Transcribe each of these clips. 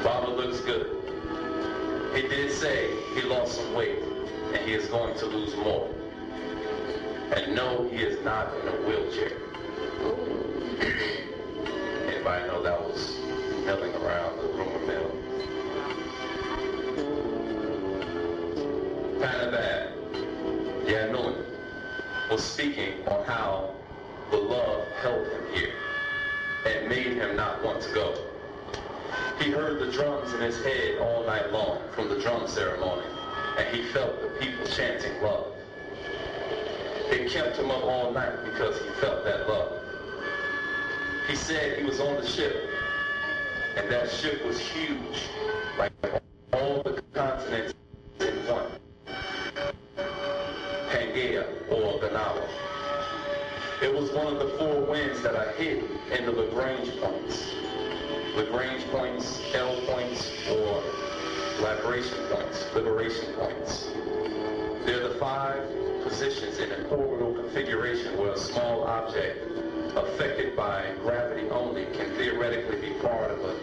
Baba looks good. He did say he lost some weight and he is going to lose more. And no, he is not in a wheelchair. Anybody know that was milling around the rumor mill? Panabab Yanun was speaking on how the love held him here and made him not want to go. He heard the drums in his head all night long from the drum ceremony, and he felt the people chanting love. It kept him up all night because he felt that love. He said he was on the ship, and that ship was huge, like all the continents in one. Pangea or Ganawa. It was one of the four winds that are hidden in the Lagrange points. Lagrange points, L points, or liberation points. They're the 5 positions in an orbital configuration where a small object affected by gravity only can theoretically be part of a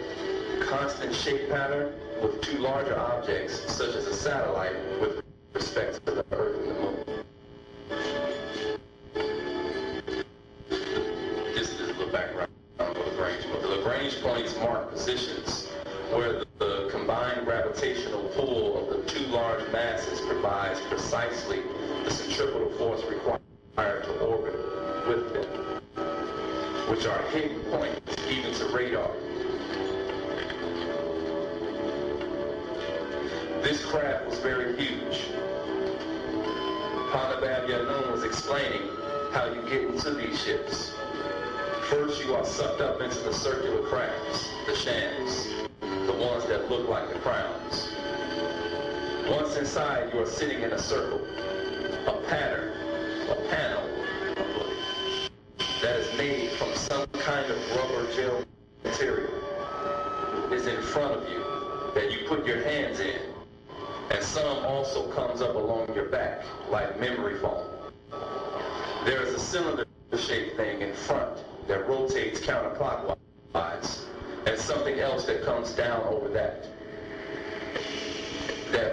constant shape pattern with 2 larger objects, such as a satellite, with respect to the Earth and the Moon. Just a little background on the Lagrange points. The Lagrange points mark positions where the combined gravitational pull of the 2 large masses provides precisely the centripetal force required to orbit with them, which are hidden points even to radar. This craft was very huge. Panabab Yanun was explaining how you get into these ships. First, you are sucked up into the circular crafts, the shams, the ones that look like the crowns. Once inside, you are sitting in a circle. A pattern, a panel, that is made from some kind of rubber gel material is in front of you that you put your hands in, and some also comes up along your back like memory foam. There is a cylinder-shaped thing in front that rotates counterclockwise, and something else that comes down over that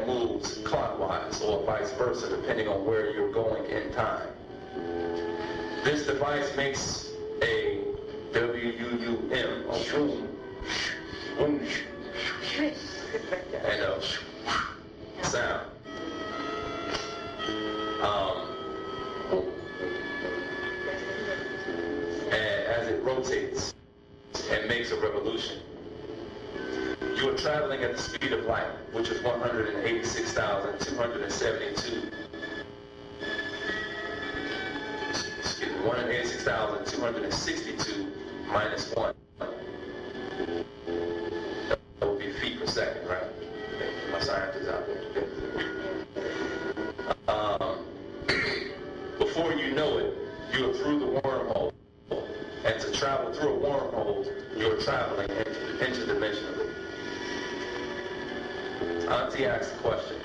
moves clockwise or vice versa depending on where you're going in time. This device makes a W-U-U-M, a boom, boom, and a sound. And as it rotates and makes a revolution, you are traveling at the speed of light, which is 186,272. 186,262 minus 1. That would be feet per second, right? My scientists out there. Before you know it, you are through the wormhole. And to travel through a wormhole, you are traveling interdimensionally. Auntie asked the question,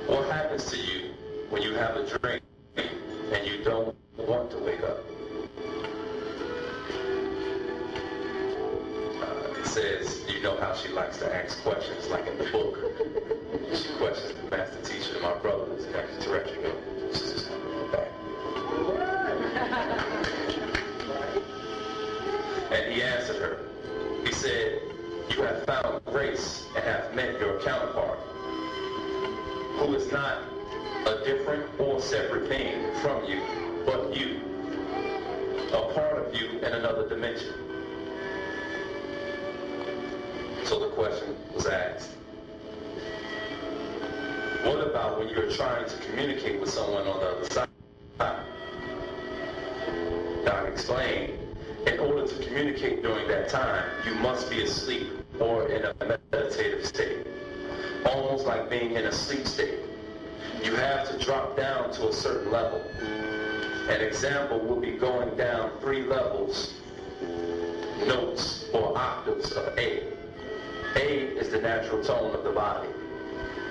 what happens to you when you have a dream and you don't want to wake up? It says, you know how she likes to ask questions, like in the book. She questions the master teacher, my brother, who's an extraterrestrial. She's just going to go back. And he answered her. He said, you have found grace and have met your counterpart, who is not a different or separate being from you, but you, a part of you in another dimension. So the question was asked, what about when you're trying to communicate with someone on the other side? Doc explained, in order to communicate during that time, you must be asleep or in a meditative state, almost like being in a sleep state. You have to drop down to a certain level. An example would be going down 3 levels, notes or octaves of A. A is the natural tone of the body.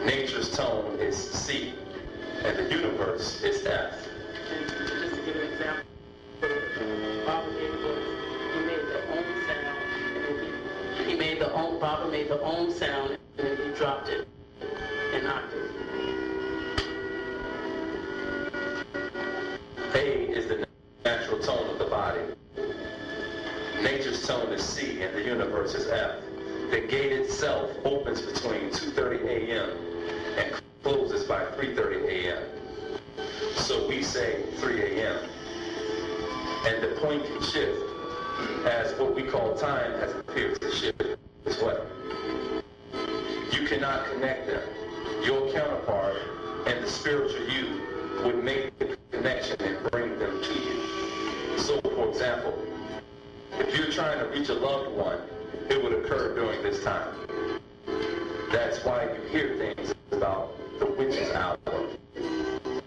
Nature's tone is C, and the universe is F. Just to give an example, Baba gave us, he made the own sound, and he made made the own, Baba made the own sound, and then he dropped it in octave. A is the natural tone of the body. Nature's tone is C, and the universe is F. The gate itself opens between 2:30 a.m. and closes by 3:30 a.m. So we say 3 a.m. And the point can shift as what we call time has appeared to shift as well. You cannot connect them. Your counterpart and the spiritual you would make the connection and bring them to you. So, for example, if you're trying to reach a loved one, it would occur during this time. That's why you hear things about the witches' hour.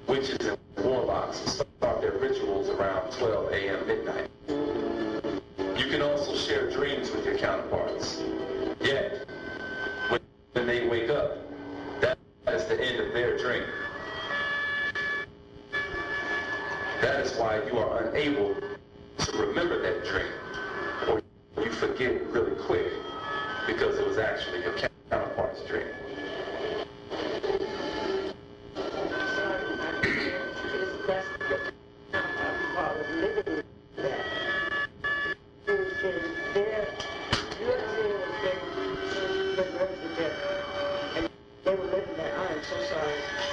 Witches and warlocks start their rituals around 12 a.m. midnight. You can also share dreams with your counterparts. Yet, when they wake up, that is the end of their dream. That is why you are unable to remember that dream, or you forget it really quick because it was actually your counterpart's dream.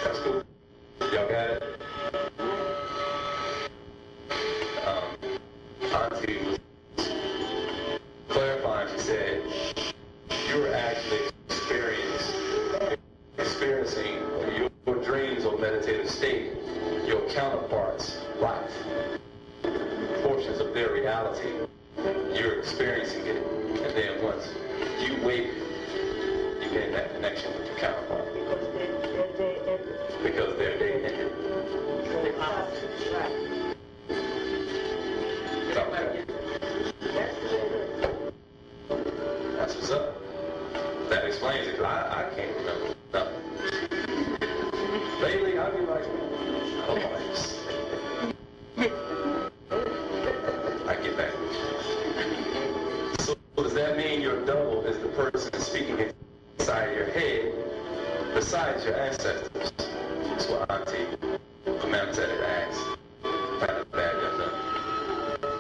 That's cool. Y'all got it? Auntie was clarifying. She said, you were actually experiencing your dreams or meditative state, your counterpart's life, portions of their reality. You're experiencing it, and then once you wake, you get that connection with your counterpart. Because their day ended. That's what's up. That explains it, 'cause I can't remember nothing. Lately, I'll be like, oh my. I get back. So does that mean your double is the person speaking inside your head besides your ancestors? That's what Auntie Mamzette asked. Kind of bad,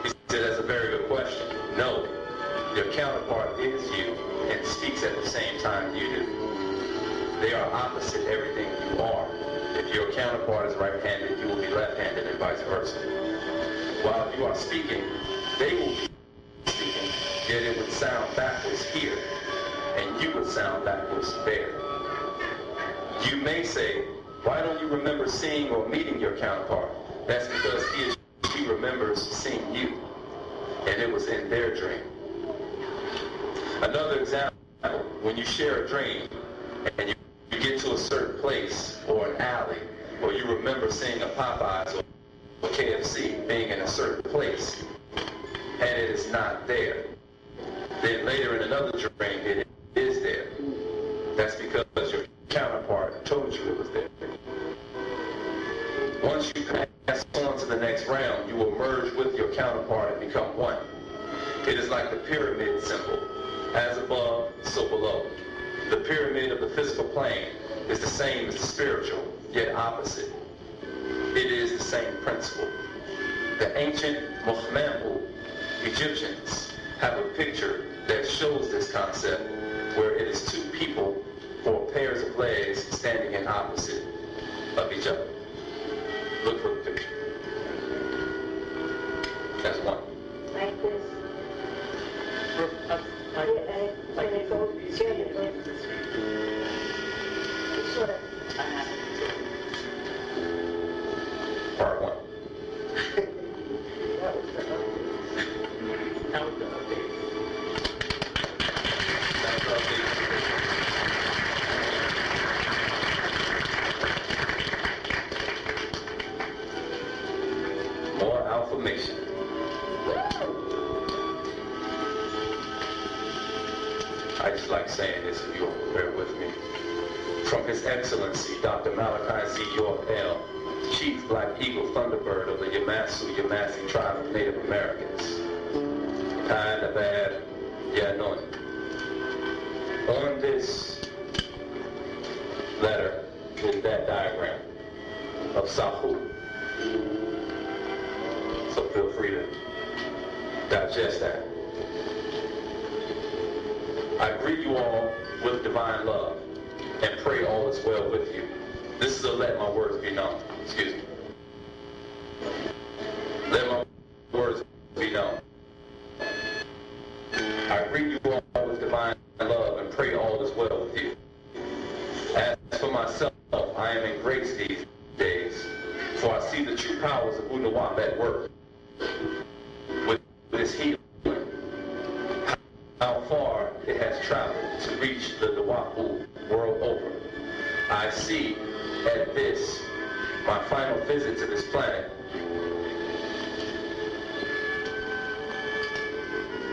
he said, that's a very good question. No, your counterpart is you and speaks at the same time you do. They are opposite everything you are. If your counterpart is right-handed, you will be left-handed and vice versa. While you are speaking, they will be speaking, yet it would sound backwards here, and you would sound backwards there. You may say, why don't you remember seeing or meeting your counterpart? That's because he or she remembers seeing you, and it was in their dream. Another example, when you share a dream, and you get to a certain place, or an alley, or you remember seeing a Popeyes or KFC being in a certain place, and it is not there. Then later in another dream, it is there. That's because your counterpart told you it was there. Once you pass on to the next round, you will merge with your counterpart and become one. It is like the pyramid symbol. As above, so below. The pyramid of the physical plane is the same as the spiritual, yet opposite. It is the same principle. The ancient Muhammad Egyptians have a picture that shows this concept, where it is two people or pairs of legs standing in opposite of each other. Look for the picture. That's one. Like this. Like it goes together. It's sort of. Part one. That was the update. That was the update. That's the update. More affirmation. I just like saying this, if you'll bear with me. From His Excellency, Dr. Malachi Z. York L., Chief Black Eagle Thunderbird of the Yamasee tribe of Native Americans. Kind of bad, yeah, no. that diagram of Sahu. So feel free to digest that. I greet you all with divine love and pray all is well with you. This is a let my words be known. Excuse me. Let my words be known. I greet you all with divine love and pray all is well with you. As for myself, I am in grace these days, for I see the true powers of Wunuwap at work with this healing. How far it has traveled to reach the Dawapu world over. I see at this, my final visit to this planet,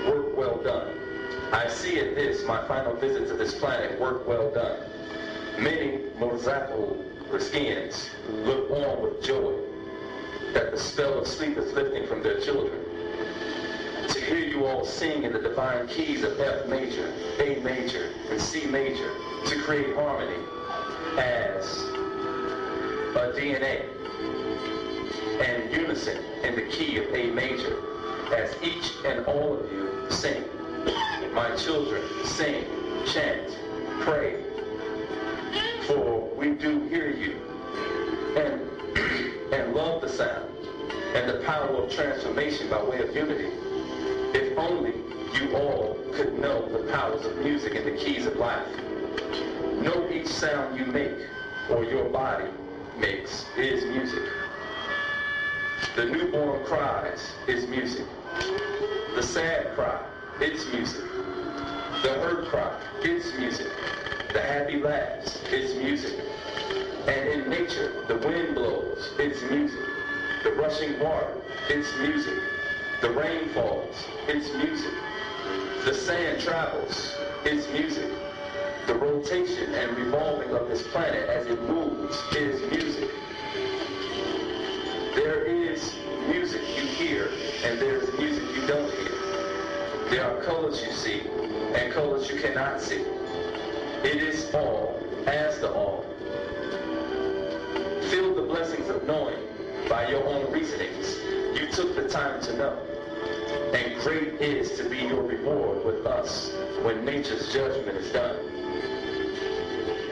work well done. I see at this, my final visit to this planet, work well done. Many Mozaku Riskians look on with joy that the spell of sleep is lifting from their children. To hear you all sing in the divine keys of F major, A major, and C major to create harmony as a DNA and unison in the key of A major as each and all of you sing. My children, sing, chant, pray, for we do hear you and love the sound and the power of transformation by way of unity. If only you all could know the powers of music and the keys of life. Know each sound you make or your body makes is music. The newborn cries is music. The sad cry, it's music. The hurt cry, it's music. The happy laughs, it's music. And in nature, the wind blows, it's music. The rushing water, it's music. The rain falls, it's music. The sand travels, it's music. The rotation and revolving of this planet as it moves is music. There is music you hear, and there is music you don't hear. There are colors you see, and colors you cannot see. It is all as the all. Feel the blessings of knowing by your own reasonings. You took the time to know. And great is to be your reward with us when nature's judgment is done.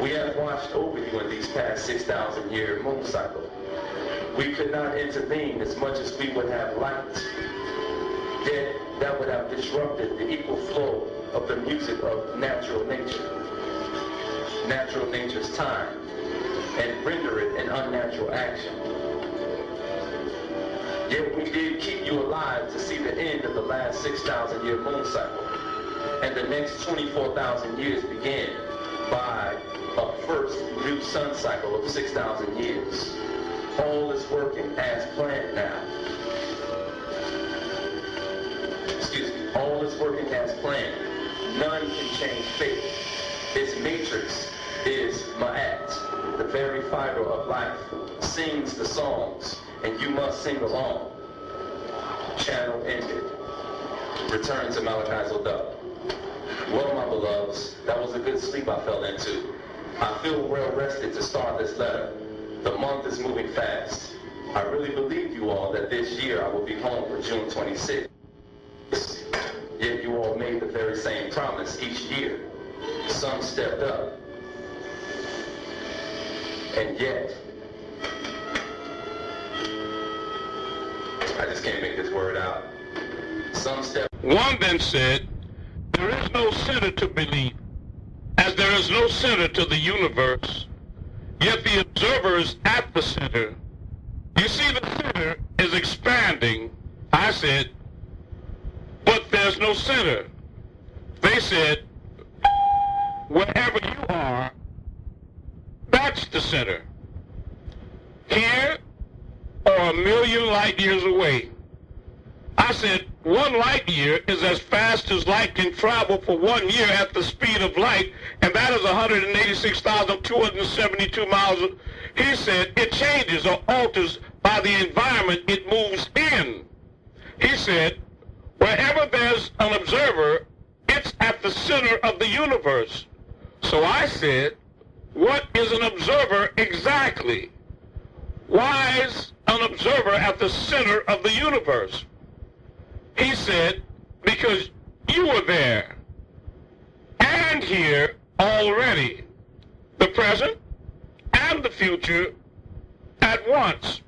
We have watched over you in these past 6,000-year moon cycle. We could not intervene as much as we would have liked. Yet that would have disrupted the equal flow of the music of natural nature's time, and render it an unnatural action. Yet we did keep you alive to see the end of the last 6,000-year moon cycle, and the next 24,000 years begin by a first new sun cycle of 6,000 years. All is working as planned now. Excuse me. All is working as planned. None can change fate. Its matrix is Maat, the very fiber of life, sings the songs, and you must sing along. Channel ended. Return to Malachi's Odub. Well, my beloveds, that was a good sleep I fell into. I feel well rested to start this letter. The month is moving fast. I really believe you all that this year I will be home for June 26th. Yet you all made the very same promise each year. Some stepped up. And yet, I just can't make this word out. Some stepped. One then said, there is no center to belief, as there is no center to the universe, yet the observer is at the center. You see, the center is expanding. I said, but there's no center. They said, wherever you are, that's the center. Here or a million light years away. I said, 1 light year is as fast as light can travel for 1 year at the speed of light, and that is 186,272 miles. He said, it changes or alters by the environment it moves in. He said, wherever there's an observer, it's at the center of the universe. So I said, what is an observer exactly? Why is an observer at the center of the universe? He said, because you were there and here already, the present and the future at once.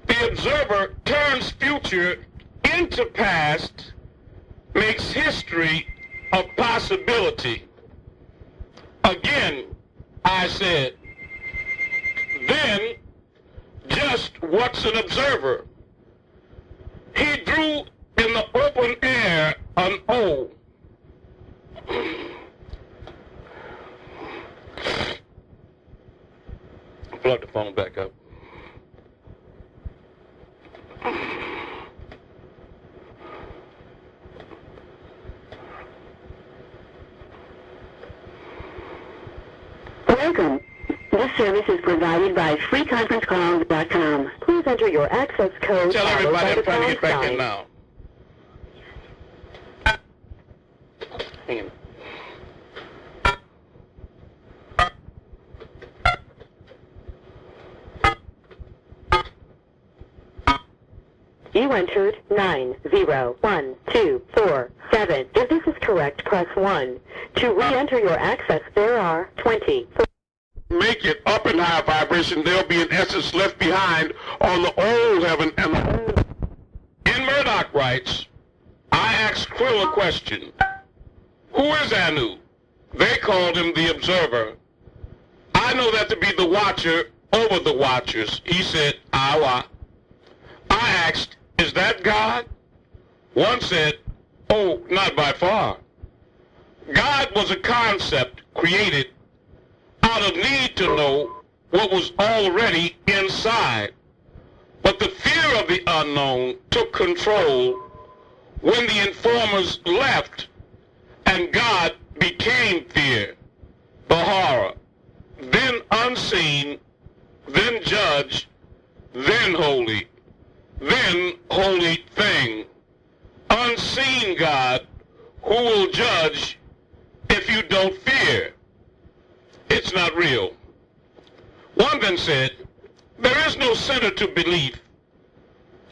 The observer turns future into past, makes history a possibility. Again, I said, then just what's an observer? He drew in the open air an O. Plug the phone back up. Welcome. This service is provided by freeconferencecalls.com. Please enter your access code. Tell everybody I'm trying to get back in now. Hang on. You entered 901247. If this is correct, press 1. To re-enter your access, there are 20. Make it up in high vibration, there'll be an essence left behind on the old heaven and the old. In Murdoch writes, I asked Krill a question. Who is Anu? They called him the observer. I know that to be the watcher over the watchers. He said, Awa. I asked, is that God? One said, oh, not by far. God was a concept created out of need to know what was already inside. But the fear of the unknown took control when the informers left and God became fear, the horror, then unseen, then judge, then holy thing, unseen God who will judge if you don't fear. It's not real. One then said, there is no center to belief,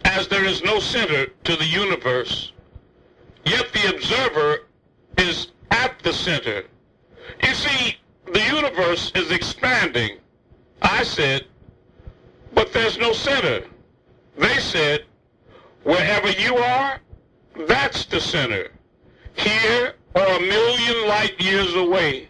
as there is no center to the universe, yet the observer is at the center. You see, the universe is expanding. I said, but there's no center. They said, wherever you are, that's the center, here or a million light years away.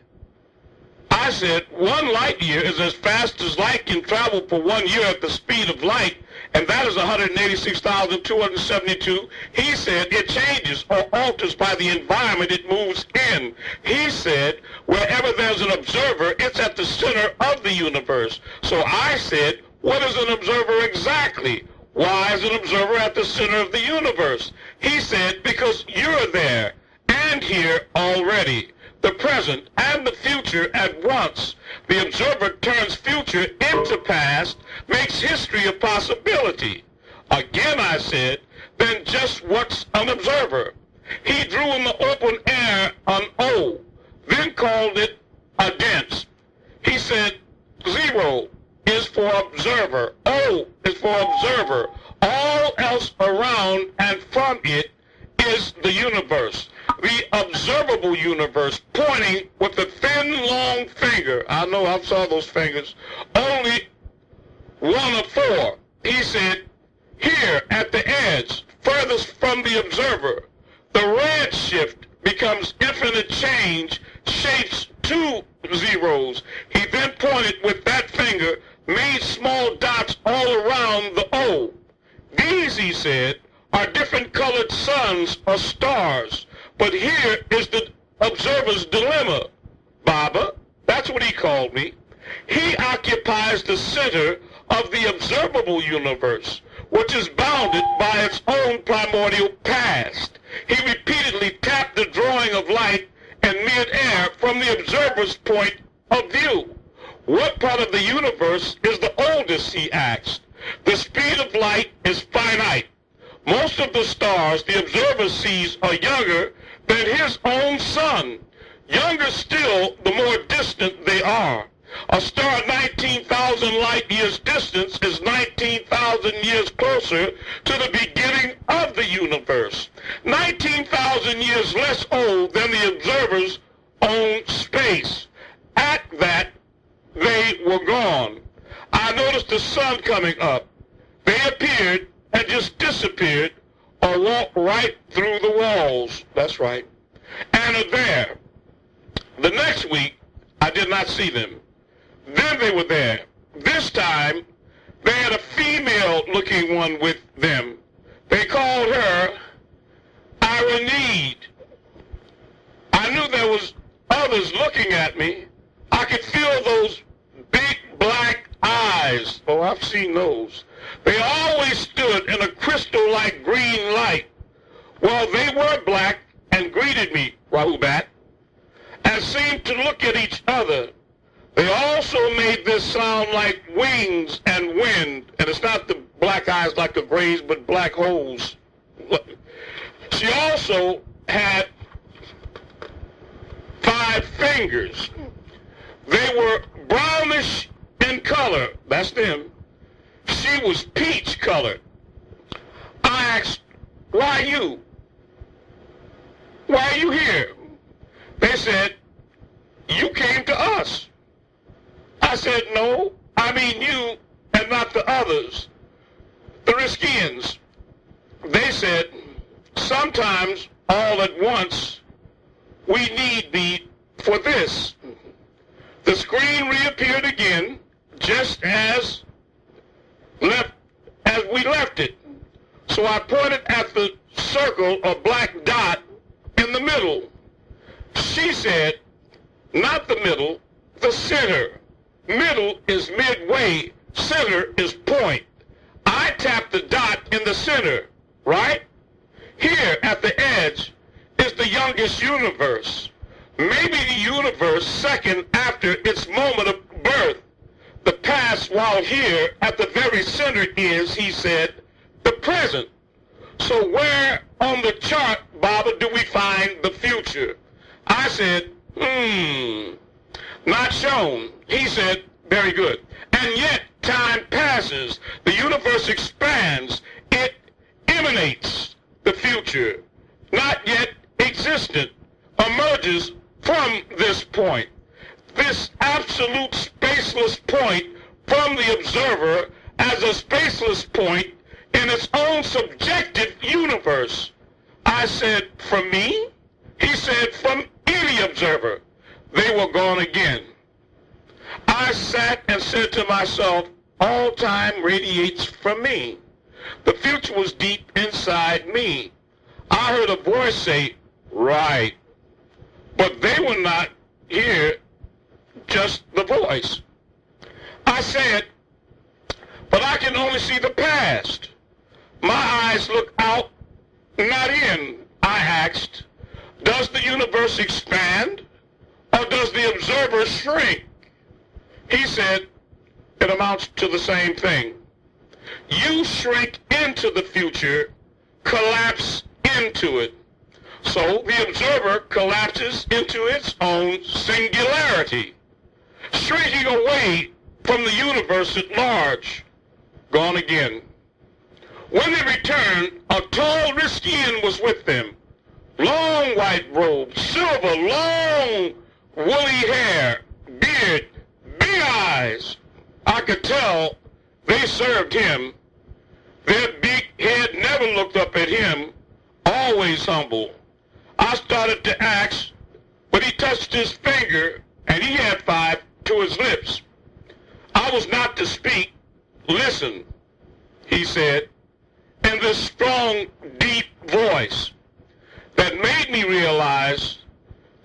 I said, 1 light year is as fast as light can travel for 1 year at the speed of light, and that is 186,272. He said, it changes or alters by the environment it moves in. He said, wherever there's an observer, it's at the center of the universe. So I said, what is an observer exactly? Why is an observer at the center of the universe? He said, because you're there and here already, the present and the future at once. The observer turns future into past, makes history a possibility. Again, I said, then just what's an observer? He drew in the open air an O, then called it a dense. He said, 0 is for observer, O is for observer. All else around and from it is the universe. The observable universe, pointing with a thin, long finger. I know I saw those fingers. Only 1 of 4. He said, here at the edge, furthest from the observer, the red shift becomes infinite change, shapes 2 zeros. He then pointed with that finger, made small dots all around the O. These, he said, are different colored suns or stars. But here is the observer's dilemma. Baba, that's what he called me. He occupies the center of the observable universe, which is bounded by its own primordial past. He repeatedly tapped the drawing of light in mid-air from the observer's point of view. What part of the universe is the oldest, he asked. The speed of light is finite. Most of the stars the observer sees are younger than his own sun. Younger still, the more distant they are. A star at 19,000 light years distance is 19,000 years closer to the beginning of the universe. 19,000 years less old than the observer's own space. At that, they were gone. I noticed the sun coming up. They appeared and just disappeared or walked right through the walls. That's right. And are there. The next week, I did not see them. Then they were there. This time, they had a female-looking one with them. They called her Ironede. I knew there was others looking at me. I could feel those big black eyes. Oh, I've seen those. They always stood in a crystal-like green light. Well, they were black and greeted me, Rahubat, and seemed to look at each other. They also made this sound like wings and wind, and it's not the black eyes like the grays, but black holes. She also had 5 fingers. They were brownish in color. That's them. She was peach colored. I asked, why you? Why are you here? They said, you came to us. I said, no, I mean you and not the others, the Riskians. They said, sometimes all at once we need thee for this. The screen reappeared again, just as we left it. So I pointed at the circle or black dot in the middle. She said, not the middle, the center. Middle is midway, center is point. I tapped the dot in the center, right? Here at the edge is the youngest universe. Maybe the universe second after its moment of birth. The past, while here at the very center is, he said, the present. So where on the chart, Baba, do we find the future? I said, not shown. He said, very good. And yet time passes. The universe expands. It emanates. The future, not yet existent, emerges from this point. This absolute spaceless point from the observer as a spaceless point in its own subjective universe. I said, from me? He said, from any observer. They were gone again. I sat and said to myself, all time radiates from me. The future was deep inside me. I heard a voice say, right. But they were not here, just the voice. I said, but I can only see the past. My eyes look out, not in. I asked, does the universe expand or does the observer shrink? He said, it amounts to the same thing. You shrink into the future, collapse into it. So the observer collapses into its own singularity, shrinking away from the universe at large. Gone again. When they returned, a tall Riskian was with them. Long white robe, silver, long woolly hair, beard, big eyes. I could tell they served him. Their big head never looked up at him, always humble. I started to ask, but he touched his finger, and he had 5 to his lips. I was not to speak. Listen, he said, in this strong, deep voice that made me realize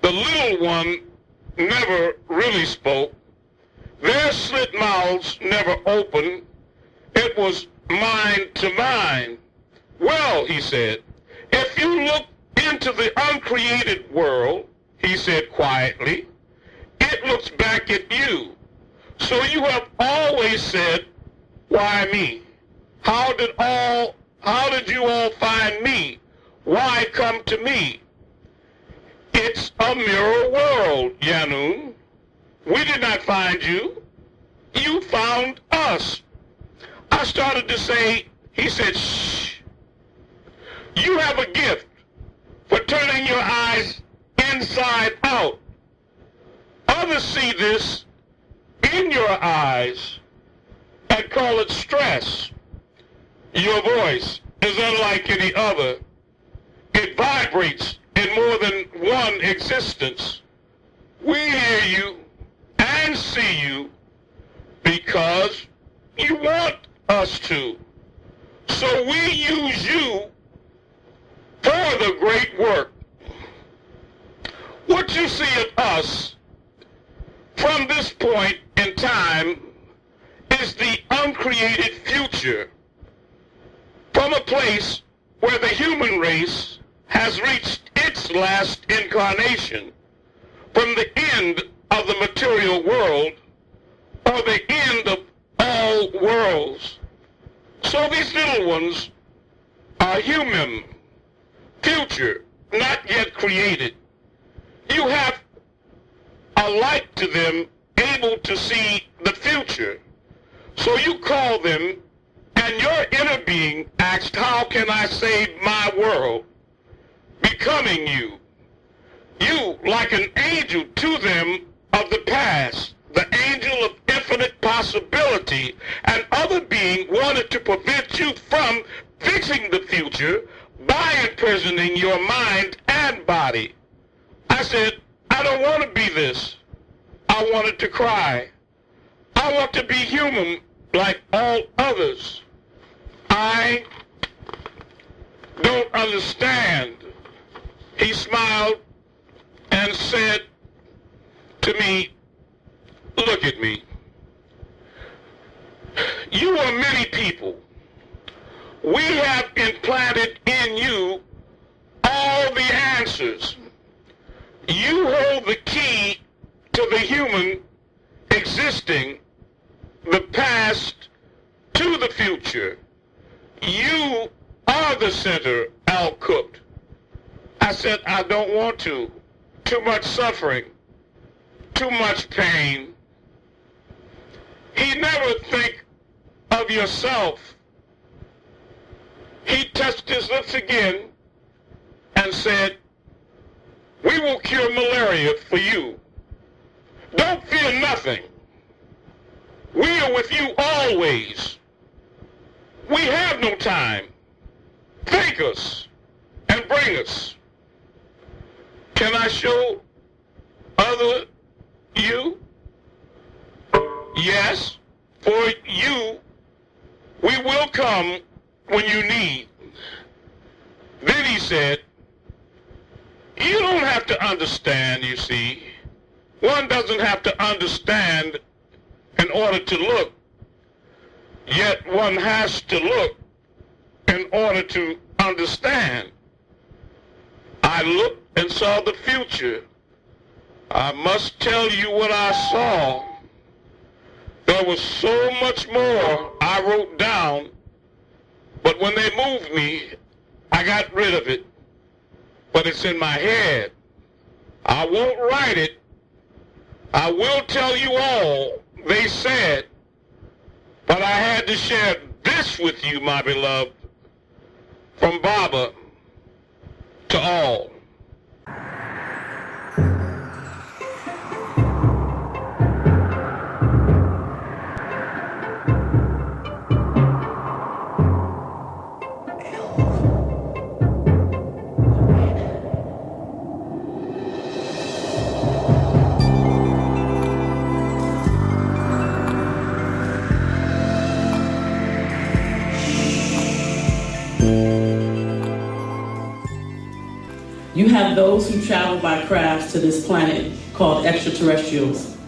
the little one never really spoke. Their slit mouths never opened. It was mind to mind. Well, he said, if you look into the uncreated world, he said quietly, it looks back at you. So you have always said, why me? How did you all find me? Why come to me? It's a mirror world, Yanun. we did not find you. You found us. I started to say, he said, shh. You have a gift for turning your eyes inside out. Others see this in your eyes and call it stress. Your voice is unlike any other. It vibrates in more than one existence. We hear you and see you because you want us to. So we use you for the great work. What you see of us from this point in time is the uncreated future, from a place where the human race has reached its last incarnation, from the end of the material world, or the end of all worlds. So these little ones are human, future, not yet created. You have a light to them, able to see the future. So you call them, and your inner being asked, how can I save my world? Becoming you. You, like an angel to them of the past, the angel of infinite possibility, and other being wanted to prevent you from fixing the future by imprisoning your mind and body. I said, I don't want to be this. I wanted to cry. I want to be human like all others. I don't understand. He smiled and said to me, look at me. You are many people. We have implanted in you all the answers. You hold the key to the human existing, the past to the future. You are the center, Al-Cooked. I said, I don't want to. Too much suffering, too much pain. He never think of yourself. He touched his lips again and said, we will cure malaria for you. Don't fear nothing. We are with you always. We have no time. Thank us and bring us. Can I show other you? Yes, for you, we will come when you need. Then he said, you don't have to understand, you see. One doesn't have to understand in order to look. Yet one has to look in order to understand. I looked and saw the future. I must tell you what I saw. There was so much more I wrote down, but when they moved me, I got rid of it. But it's in my head. I won't write it. I will tell you all they said, but I had to share this with you, my beloved, from Baba to all. You have those who travel by crafts to this planet called extraterrestrials.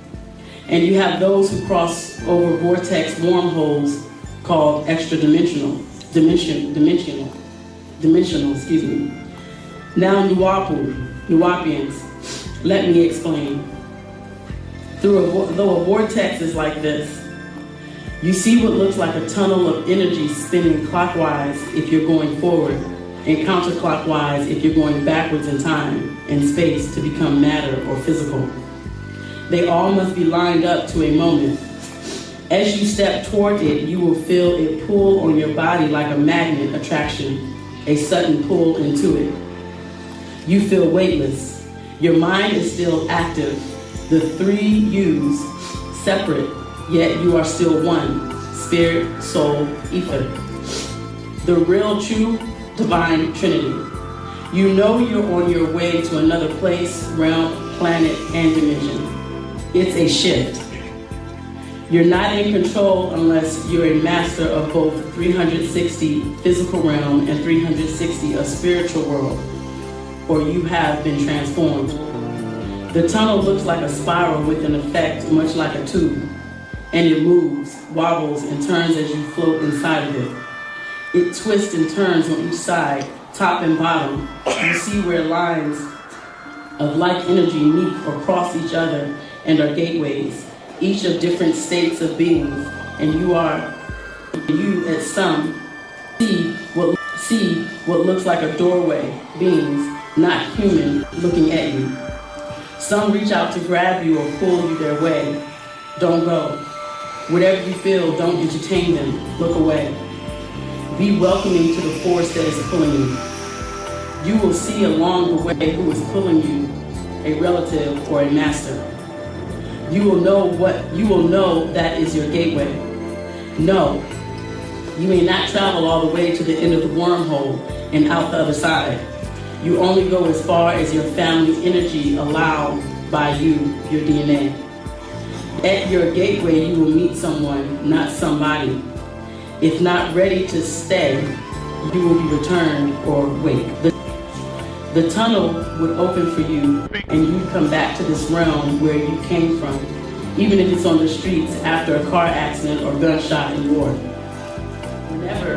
And you have those who cross over vortex wormholes called dimensional, excuse me. Now Nuwapians, let me explain. Though a vortex is like this, you see what looks like a tunnel of energy spinning clockwise if you're going forward, and counterclockwise if you're going backwards in time and space to become matter or physical. They all must be lined up to a moment. As you step toward it, you will feel it pull on your body like a magnet attraction, a sudden pull into it. You feel weightless. Your mind is still active. The three yous separate, yet you are still one, spirit, soul, ether. The real, true, divine Trinity. You know you're on your way to another place, realm, planet, and dimension. It's a shift. You're not in control unless you're a master of both 360 physical realm and 360 a spiritual world, or you have been transformed. The tunnel looks like a spiral with an effect much like a tube, and it moves, wobbles, and turns as you float inside of it. It twists and turns on each side, top and bottom. You see where lines of like energy meet or cross each other and are gateways, each of different states of beings, and you at some see what looks like a doorway, beings, not human, looking at you. Some reach out to grab you or pull you their way. Don't go. Whatever you feel, don't entertain them. Look away. Be welcoming to the force that is pulling you. You will see along the way who is pulling you, a relative or a master. You will know that is your gateway. No, you may not travel all the way to the end of the wormhole and out the other side. You only go as far as your family energy allowed by you, your DNA. At your gateway, you will meet someone, not somebody. If not ready to stay, you will be returned or wait. The tunnel would open for you, and you come back to this realm where you came from, even if it's on the streets after a car accident or gunshot in war. Whenever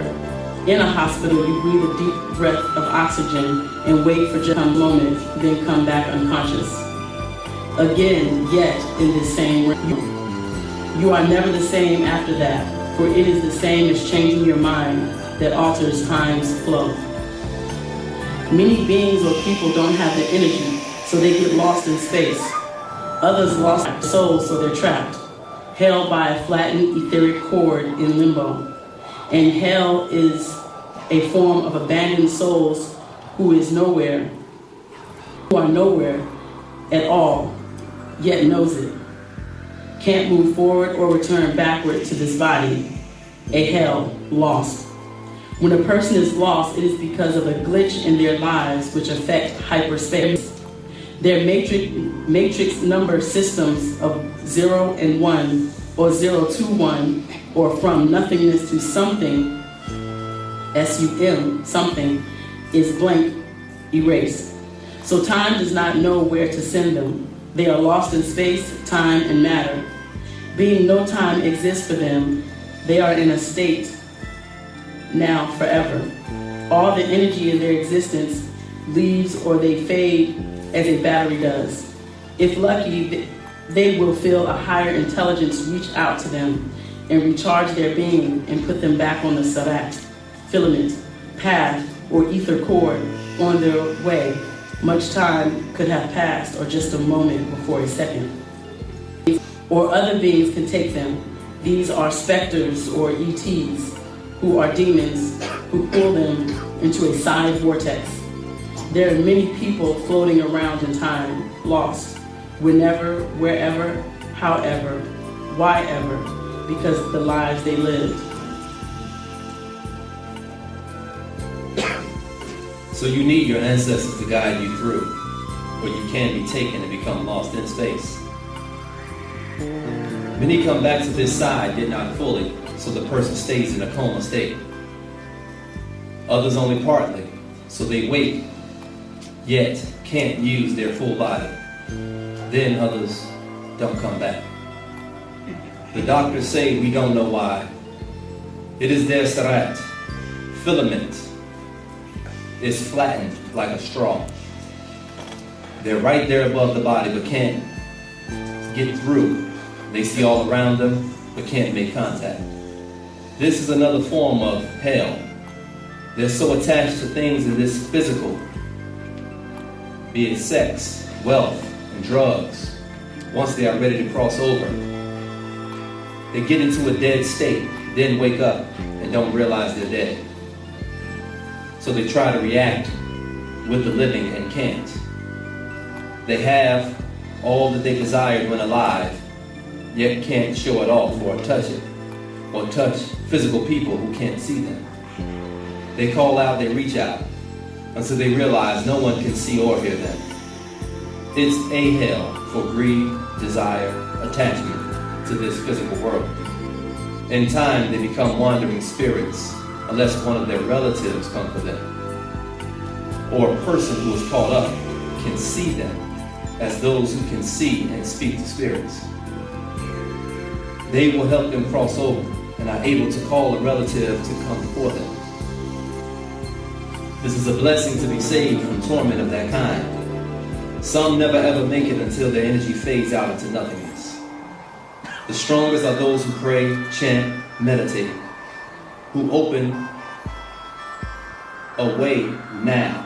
in a hospital, you breathe a deep breath of oxygen and wait for just a moment, then come back unconscious. Again, yet in this same realm. You are never the same after that, for it is the same as changing your mind that alters time's flow. Many beings or people don't have the energy, so they get lost in space. Others lost their souls, so they're trapped, held by a flattened etheric cord in limbo. And hell is a form of abandoned souls who are nowhere at all, yet knows it. Can't move forward or return backward to this body. A hell, lost. When a person is lost, it is because of a glitch in their lives which affect hyperspace. Their matrix number systems of 0 and 1, or 0 to 1, or from nothingness to something, SUM, something, is blank, erased. So time does not know where to send them. They are lost in space, time, and matter. Being no time exists for them, they are in a state now forever. All the energy in their existence leaves or they fade as a battery does. If lucky, they will feel a higher intelligence reach out to them and recharge their being and put them back on the sarat, filament, path, or ether cord on their way. Much time could have passed, or just a moment before a second. Or other beings can take them. These are specters or ETs, who are demons, who pull them into a side vortex. There are many people floating around in time, lost, whenever, wherever, however, why ever, because of the lives they lived. So you need your ancestors to guide you through, or you can be taken and become lost in space. Many come back to this side, yet not fully, so the person stays in a coma state. Others only partly, so they wake, yet can't use their full body. Then others don't come back. The doctors say we don't know why. It is their sarat, filament, is flattened like a straw. They're right there above the body, but can't get through. They see all around them, but can't make contact. This is another form of hell. They're so attached to things in this physical, be it sex, wealth, and drugs, once they are ready to cross over. They get into a dead state, then wake up and don't realize they're dead. So they try to react with the living and can't. They have all that they desired when alive, yet can't show it off or touch it, or touch physical people who can't see them. They call out, they reach out, until they realize no one can see or hear them. It's a hell for greed, desire, attachment to this physical world. In time, they become wandering spirits, unless one of their relatives come for them, or a person who is caught up can see them as those who can see and speak to spirits. They will help them cross over and are able to call a relative to come for them. This is a blessing to be saved from torment of that kind. Some never ever make it until their energy fades out into nothingness. The strongest are those who pray, chant, meditate, who open a way now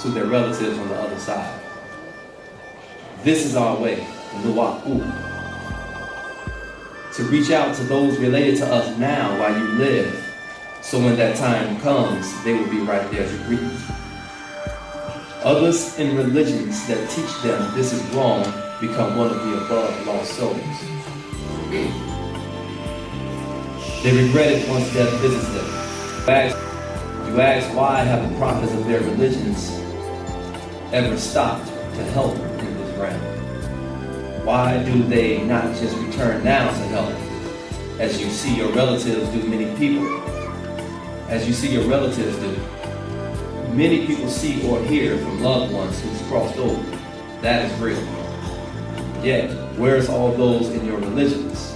to their relatives on the other side. This is our way, Nuwa'u, to reach out to those related to us now while you live, so when that time comes, they will be right there to greet you. Others in religions that teach them this is wrong become one of the above lost souls. They regret it once death visits them. You ask why have the prophets of their religions ever stopped to help in this realm? Why do they not just return now to help, as you see your relatives do many people? As you see your relatives do. Many people see or hear from loved ones who's crossed over. That is real. Yet, where's all those in your religions?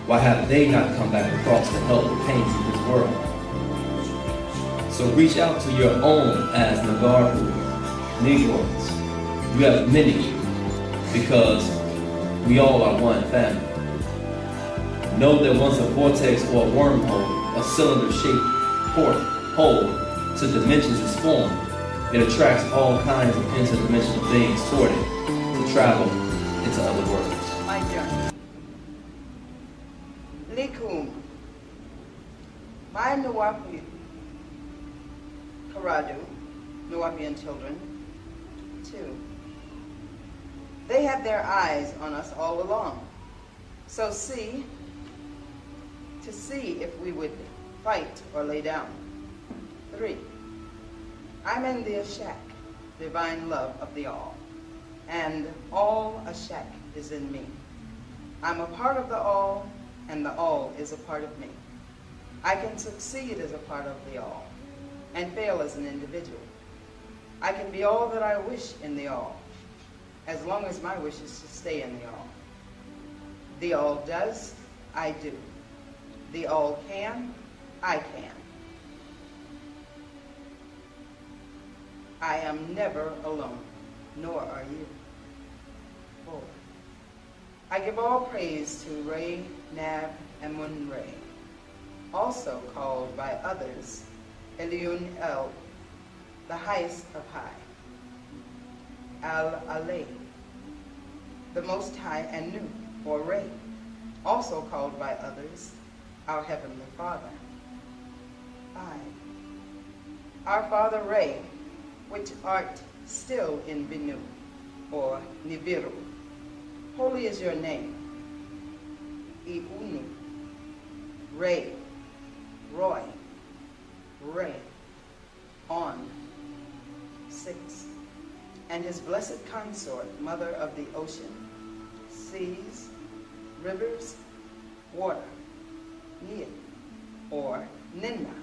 Why have they not come back across to help the pains of this world? So reach out to your own as Nagaru, Negroes. You have many, because we all are one family. Know that once a vortex or a wormhole, a cylinder-shaped hole to dimensions is formed, it attracts all kinds of interdimensional beings toward it to travel into other worlds. My turn. Likum. My Nuwapi Karadu, Nuwapian children, too. They have their eyes on us all along. So to see if we would fight or lay down. 3. I'm in the Ashak, divine love of the all, and all Ashak is in me. I'm a part of the all, and the all is a part of me. I can succeed as a part of the all, and fail as an individual. I can be all that I wish in the all, as long as my wish is to stay in the all. The all does, I do. The all can, I can. I am never alone, nor are you. 4. I give all praise to Ray, Nab, Amun-Rayay, also called by others Eliun El, the highest of high, Al-Alay, the most high and new, or Ray, also called by others our Heavenly Father. 5. Our Father Ray, which art still in Binu, or Nibiru. Holy is your name. Iunu, Ray, Roy, Ray, On. 6. And his blessed consort, mother of the ocean, seas, rivers, water, Nid, or Ninna,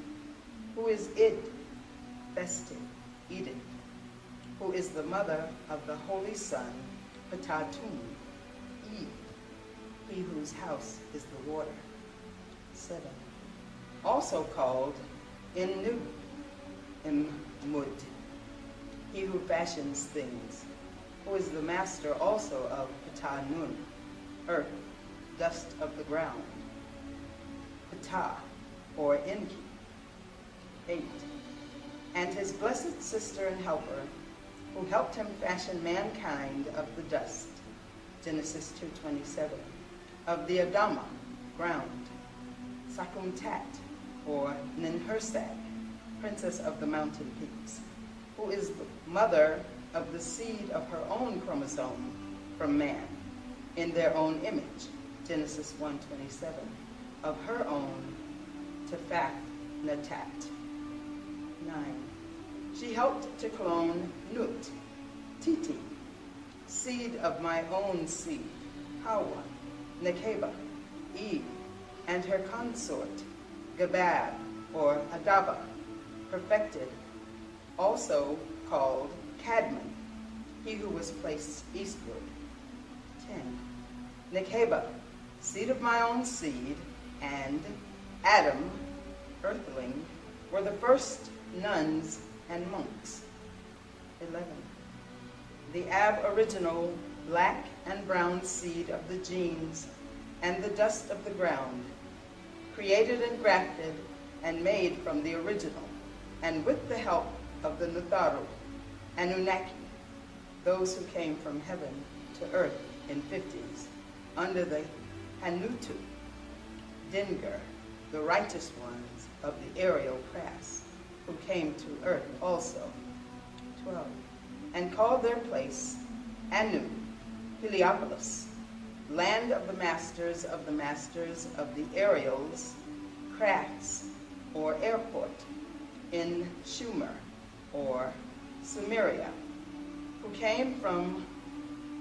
who is Id, festive, Eden, who is the mother of the holy son, Patatun, Eve, he whose house is the water. 7. Also called Innu, Immud, he who fashions things, who is the master also of Patanun, earth, dust of the ground. Ptah, or Enki. 8. And his blessed sister and helper, who helped him fashion mankind of the dust, Genesis 2:27, of the Adama, ground, Sakumtat, or Ninhursag, princess of the mountain peaks, who is the mother of the seed of her own chromosome from man, in their own image, Genesis 1:27, of her own Tefach Natat. 9. She helped to clone Nut, Titi, seed of my own seed, Hawa, Nekeba, Eve, and her consort, Gabab, or Adaba, perfected, also called Cadmon, he who was placed eastward. 10. Nekeba, seed of my own seed, and Adam, earthling, were the first nuns and monks. 11. The aboriginal black and brown seed of the genes and the dust of the ground, created and grafted and made from the original, and with the help of the Nutharu, Anunnaki, those who came from heaven to earth in 50s, under the Hanutu, Dinger, the righteous ones of the aerial crafts, who came to earth also. 12. And called their place Anu, Heliopolis, land of the masters of the aerials, crafts, or airport, in Shumer, or Sumeria, who came from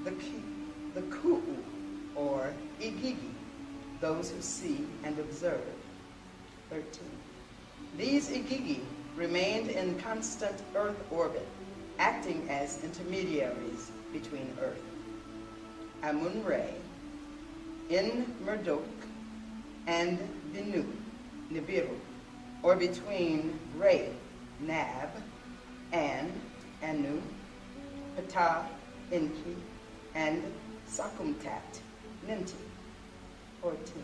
the Ku'u, or Igigi, those who see and observe. 13. These Igigi remained in constant Earth orbit, acting as intermediaries between Earth, Amun-Rayay, in Merdok, and Binu, Nibiru, or between Ray, Nab, and Anu, Ptah, Enki, and Sakumtat, Ninti. 14.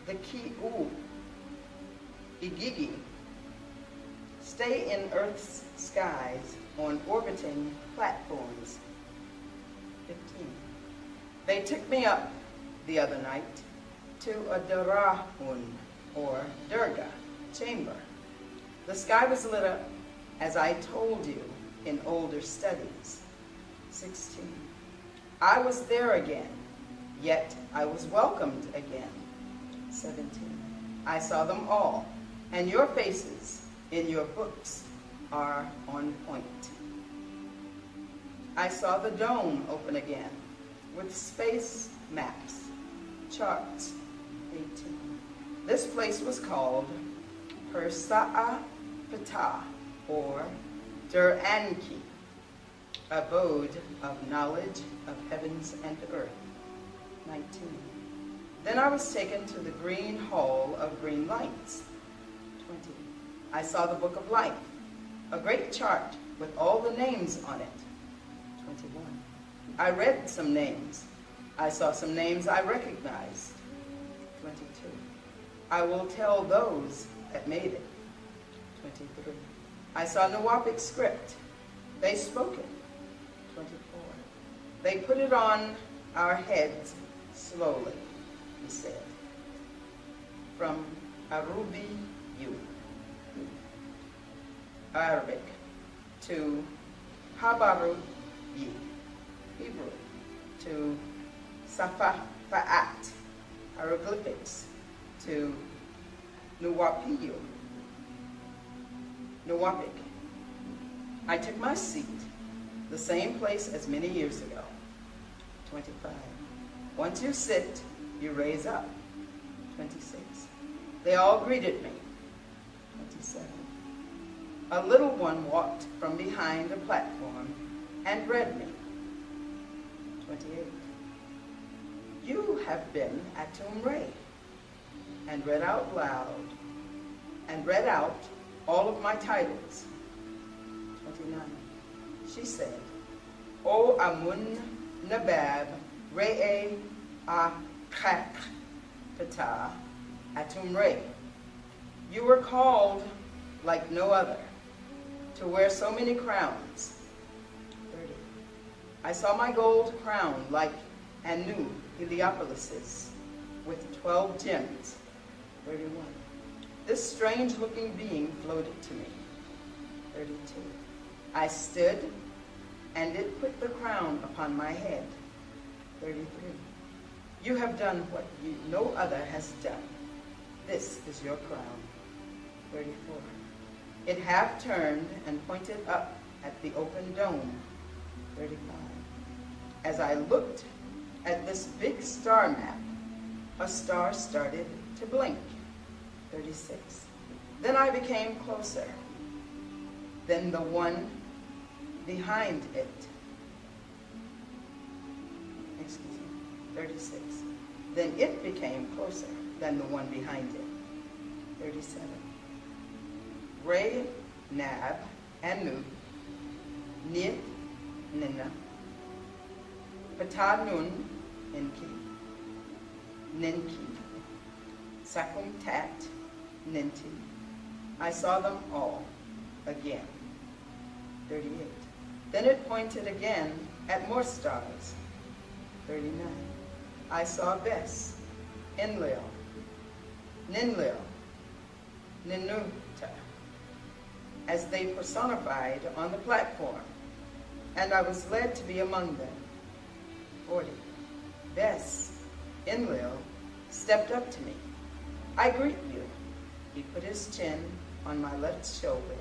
The Ki'u, Igigi, stay in Earth's skies on orbiting platforms. 15. They took me up the other night to a Darahun, or Durga, chamber. The sky was lit up, as I told you in older studies. 16. I was there again, yet I was welcomed again. 17. I saw them all, and your faces in your books are on point. I saw the dome open again, with space maps, charts. 18. This place was called Persa'a Ptah, or Dur-Anki, abode of knowledge of heavens and earth. 19. Then I was taken to the green hall of green lights. 20. I saw the book of life, a great chart with all the names on it. 21. I read some names. I saw some names I recognized. 22. I will tell those that made it. 23. I saw Nawapic script. They spoke it. 24. They put it on our heads slowly, he said. From Arubi Yu, Arabic, to Habaru Yi, Hebrew, to Safa'at, hieroglyphics, to Nuwapiyu, Nuwapic. I took my seat, the same place as many years ago. 25. Once you sit, you raise up. 26. They all greeted me. 27. A little one walked from behind a platform and read me. 28. You have been at Amun-Rayay, and read out loud, and read out all of my titles. 29. She said, O Amun-Rayay Akak Ptah Amun-Rayay, you were called like no other, to wear so many crowns. 30. I saw my gold crown like and new Heliopolises with 12 gems. 31. This strange-looking being floated to me. 32. I stood, and it put the crown upon my head. 33. You have done what no other has done. This is your crown. 34. It half turned and pointed up at the open dome. 35. As I looked at this big star map, a star started to blink. 36. Then I became closer. Then the one behind it. Excuse me. 36. Then it became closer than the one behind it. 37. Ray, Nab, Anu, Nit, Nina, Patanun, Enki, Ninki, Sakum Tat, Ninti. I saw them all again. 38. Then it pointed again at more stars. 39. I saw Bess, Enlil, Ninlil, Ninuta, as they personified on the platform, and I was led to be among them. 40. Bess, Enlil, stepped up to me. I greet you. He put his chin on my left shoulder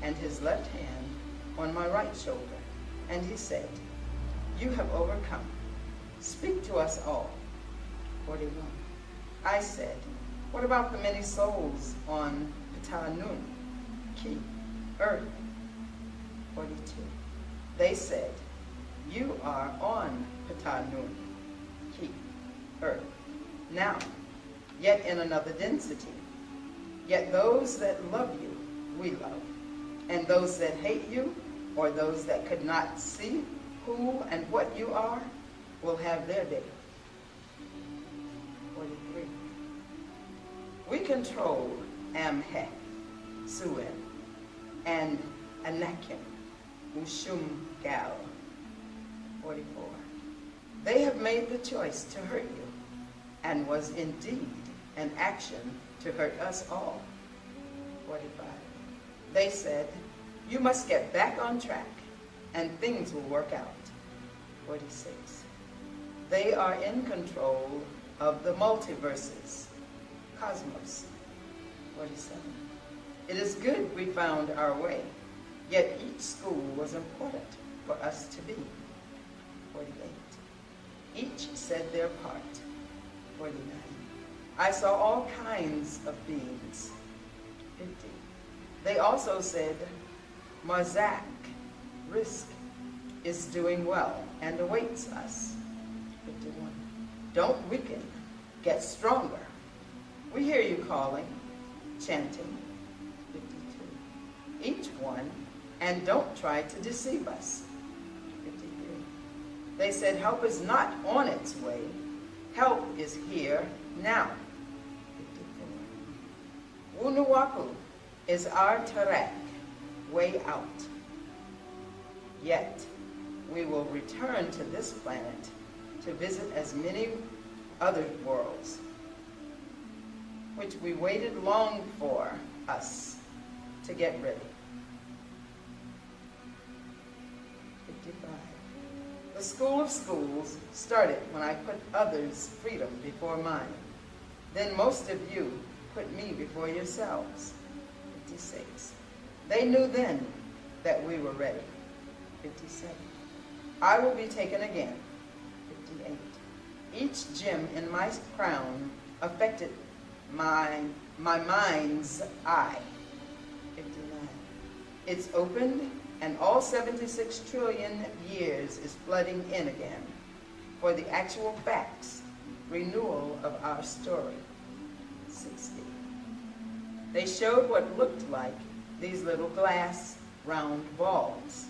and his left hand on my right shoulder, and he said, you have overcome. Speak to us all. 41. I said, what about the many souls on Ptanun, Ki, Earth? 42. They said, you are on Ptanun, Ki, Earth. Now, yet in another density. Yet those that love you, we love. And those that hate you, or those that could not see who and what you are, will have their day. 43. We control Amhek, Suen, and Anakim, Ushum Gal. 44. They have made the choice to hurt you, and was indeed an action to hurt us all. 45. They said, you must get back on track, and things will work out. 46. They are in control of the multiverses, cosmos. 47. It is good we found our way, yet each school was important for us to be. 48. Each said their part. 49. I saw all kinds of beings. 50. They also said, Marzak, Risk, is doing well and awaits us. 51. Don't weaken, get stronger. We hear you calling, chanting. 52. Each one, and don't try to deceive us. 53. They said help is not on its way. Help is here now. 54. Wunuwapu is our Tarak, way out. Yet, we will return to this planet to visit as many other worlds, which we waited long for us to get ready. 55. The School of Schools started when I put others' freedom before mine. Then most of you put me before yourselves. 56. They knew then that we were ready. 57. I will be taken again. 58. Each gem in my crown affected my mind's eye. 59. It's opened, and all 76 trillion years is flooding in again for the actual facts, renewal of our story. 60. They showed what looked like these little glass round balls,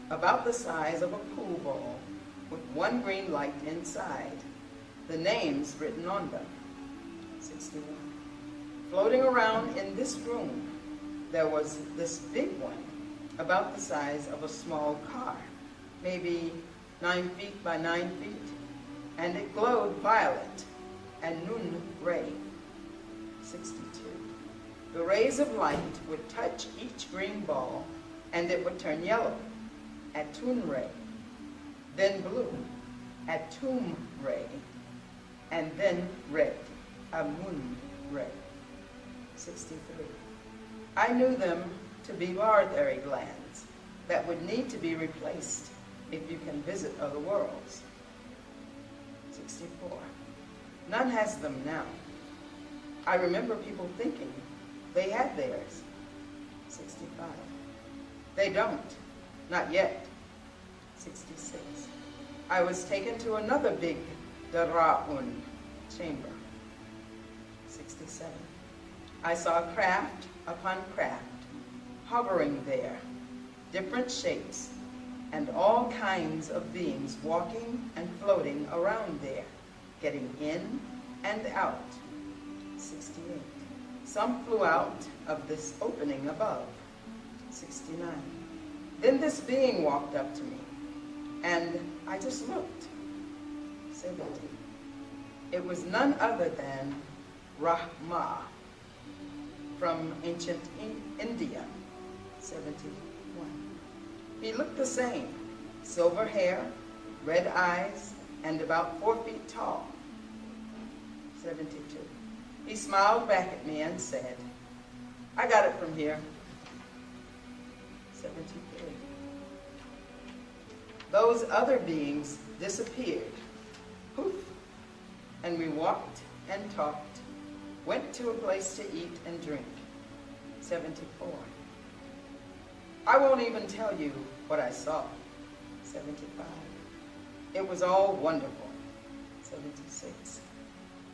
about the size of a pool ball, with one green light inside, the names written on them. 61. Floating around in this room, there was this big one, about the size of a small car, maybe 9 feet by 9 feet. and it glowed violet, Amun-Rayay. 62. The rays of light would touch each green ball, and it would turn yellow, Amun-Rayay, then blue, Amun-Rayay, and then red, Amun-Rayay. 63. I knew them to be barthary glands that would need to be replaced if you can visit other worlds. 64. None has them now. I remember people thinking they had theirs. 65. They don't, not yet. 66. I was taken to another big Dara'un chamber. 67. I saw craft upon craft hovering there, different shapes, and all kinds of beings walking and floating around there, getting in and out. 68. Some flew out of this opening above. 69. Then this being walked up to me, and I just looked. 70. It was none other than Brahma from ancient India. 71. He looked the same, silver hair, red eyes, and about 4 feet tall. 72. He smiled back at me and said, I got it from here. 73. Those other beings disappeared. Poof. And we walked and talked, went to a place to eat and drink. 74. I won't even tell you what I saw. 75. It was all wonderful. 76.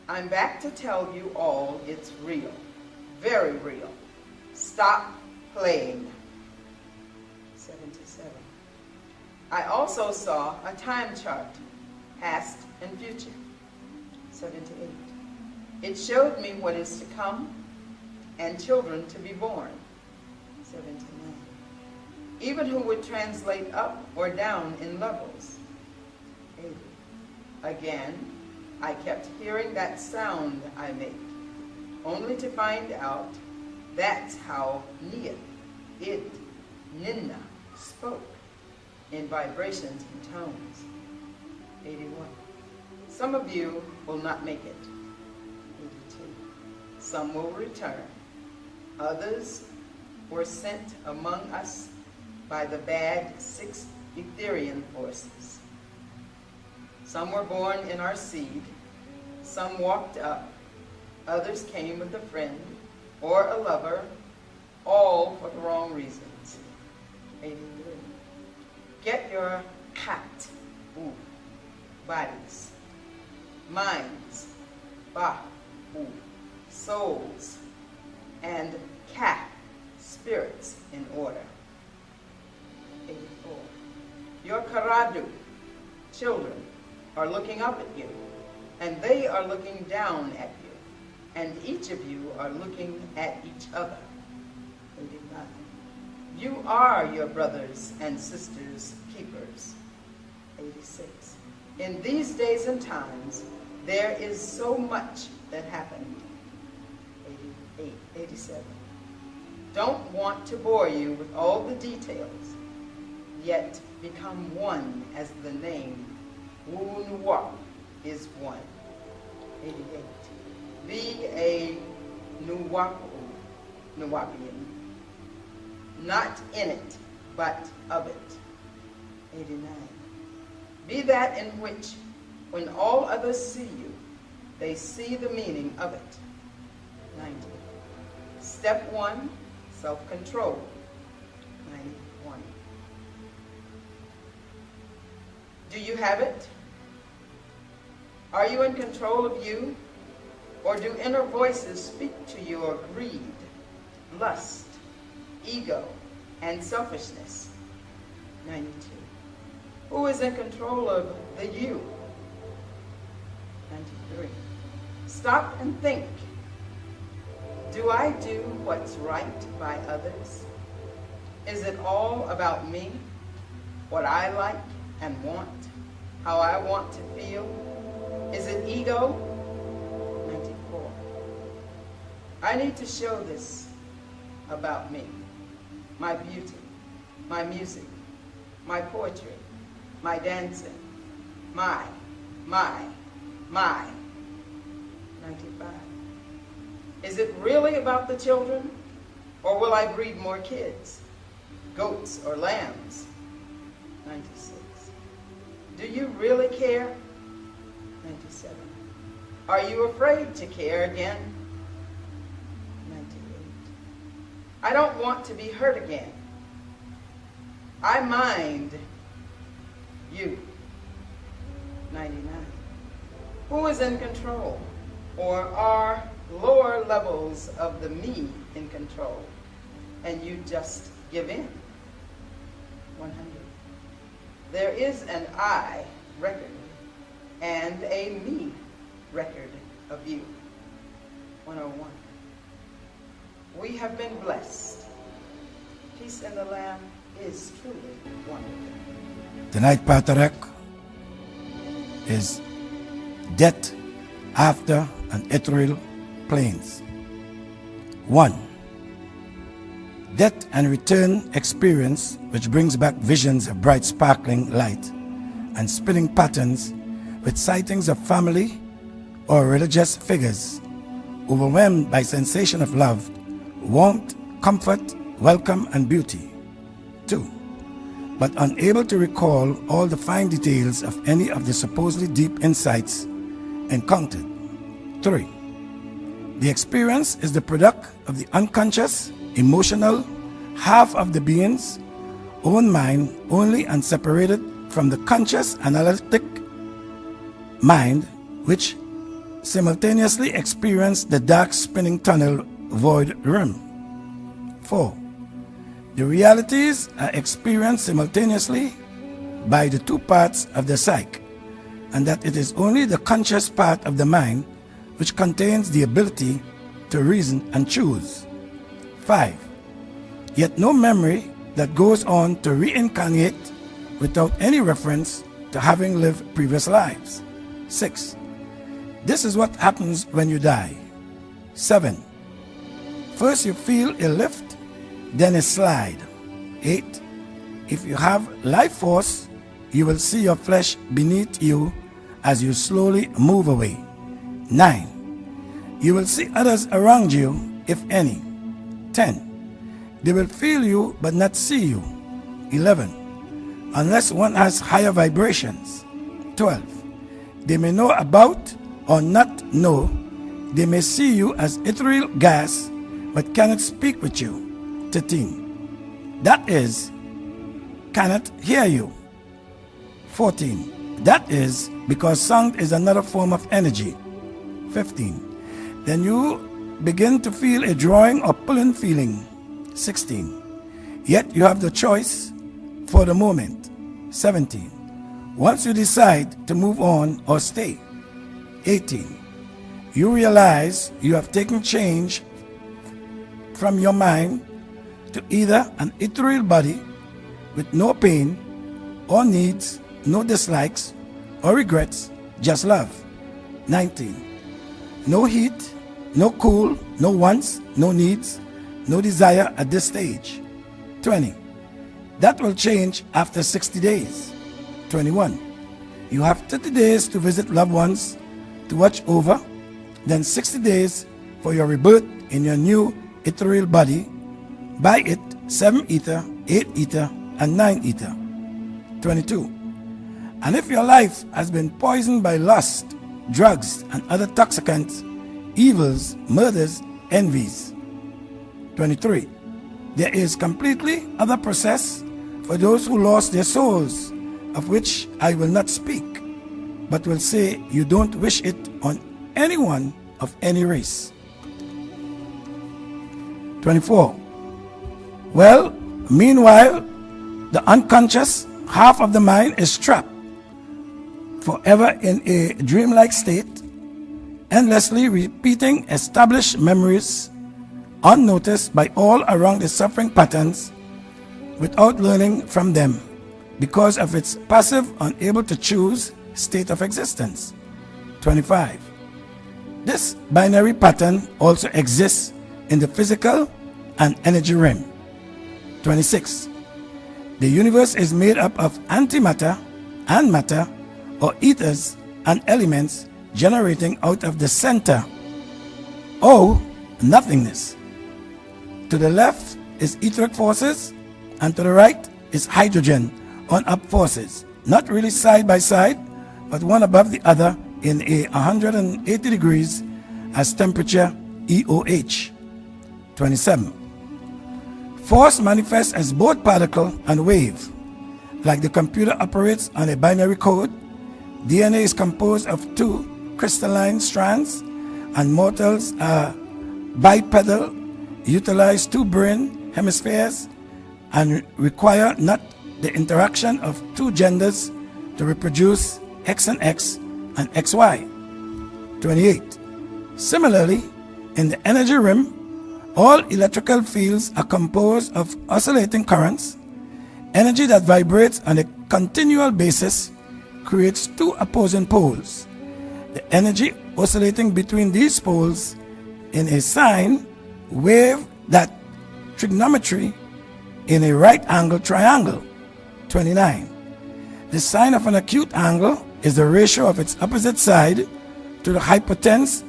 I'm back to tell you all it's real, very real. Stop playing. 77. I also saw a time chart, past and future. 78. It showed me what is to come and children to be born. 79. Even who would translate up or down in levels. 80. Again, I kept hearing that sound I make, only to find out that's how Nia, Id, Ninna spoke, in vibrations and tones. 81. Some of you will not make it. 82. Some will return. Others were sent among us by the bad 6 Etherian forces. Some were born in our seed. Some walked up. Others came with a friend or a lover, all for the wrong reasons. 83. Get your kat, bodies, minds, souls, and ka, spirits in order. 84. Your karadu, children, are looking up at you, and they are looking down at you, and each of you are looking at each other. 89. You are your brothers and sisters' keepers. 86. In these days and times, there is so much that happened. 88, 87. Don't want to bore you with all the details, yet become one as the name Wu-Nuwa is one. 88. Be a Nuwapian, not in it, but of it. 89. Be that in which, when all others see you, they see the meaning of it. 90. Step 1, self-control. 91. Do you have it? Are you in control of you? Or do inner voices speak to you of greed, lust, ego, and selfishness? 92. Who is in control of the you? 93. Stop and think. Do I do what's right by others? Is it all about me? What I like and want? How I want to feel? ego? 94. I need to show this about me, my beauty, my music, my poetry, my dancing, my. 95. Is it really about the children? Or will I breed more kids, goats or lambs? 96. Do you really care? 97. Are you afraid to care again? 98. I don't want to be hurt again. I mind you. 99. Who is in control? Or are lower levels of the me in control and you just give in? 100. There is an I record and a me record of you. 101. We have been blessed. Peace in the land is truly wonderful. Tonight, Patarek is death after an ethereal planes. 1. Death and return experience, which brings back visions of bright sparkling light and spinning patterns with sightings of family or religious figures, overwhelmed by sensation of love, warmth, comfort, welcome, and beauty. 2. But unable to recall all the fine details of any of the supposedly deep insights encountered. 3. The experience is the product of the unconscious, emotional half of the being's own mind only, and separated from the conscious analytic mind, which simultaneously experienced the dark spinning tunnel void rim. 4. The realities are experienced simultaneously by the two parts of the psyche, and that it is only the conscious part of the mind which contains the ability to reason and choose. 5. Yet no memory that goes on to reincarnate without any reference to having lived previous lives. 6. This is what happens when you die. 7. First you feel a lift, then a slide. 8. If you have life force, you will see your flesh beneath you as you slowly move away. 9. You will see others around you, if any. 10. They will feel you but not see you. 11. Unless one has higher vibrations. 12. They may know about or not know. They may see you as ethereal gas but cannot speak with you. 13. That is, cannot hear you. 14. That is because sound is another form of energy. 15. Then you begin to feel a drawing or pulling feeling. 16. Yet you have the choice for the moment. 17. Once you decide to move on or stay. 18. You realize you have taken change from your mind to either an ethereal body with no pain or needs, no dislikes or regrets, just love. 19. No heat, no cool, no wants, no needs, no desire at this stage. 20. That will change after 60 days. 21. You have 30 days to visit loved ones to watch over, then 60 days for your rebirth in your new ethereal body. By it 7 ether, 8 ether, and 9 ether. 22. And if your life has been poisoned by lust, drugs, and other toxicants, evils, murders, envies. 23. There is completely other process for those who lost their souls, of which I will not speak, but will say you don't wish it on anyone of any race. 24. Well, meanwhile, the unconscious half of the mind is trapped forever in a dreamlike state, endlessly repeating established memories unnoticed by all around the suffering patterns without learning from them because of its passive, unable to choose state of existence. 25. This binary pattern also exists in the physical and energy realm. 26. The universe is made up of antimatter and matter, or ethers and elements generating out of the center, or nothingness. To the left is etheric forces, and to the right is hydrogen on-up forces, not really side by side, but one above the other in a 180 degrees as temperature EOH. 27. Force manifests as both particle and wave. Like the computer operates on a binary code, DNA is composed of two crystalline strands, and mortals are bipedal, utilize two brain hemispheres, and require not the interaction of two genders to reproduce X and X and XY. 28. Similarly, in the energy realm, all electrical fields are composed of oscillating currents. Energy that vibrates on a continual basis creates two opposing poles. The energy oscillating between these poles in a sine wave, that trigonometry in a right angle triangle. 29. The sine of an acute angle is the ratio of its opposite side to the hypotenuse.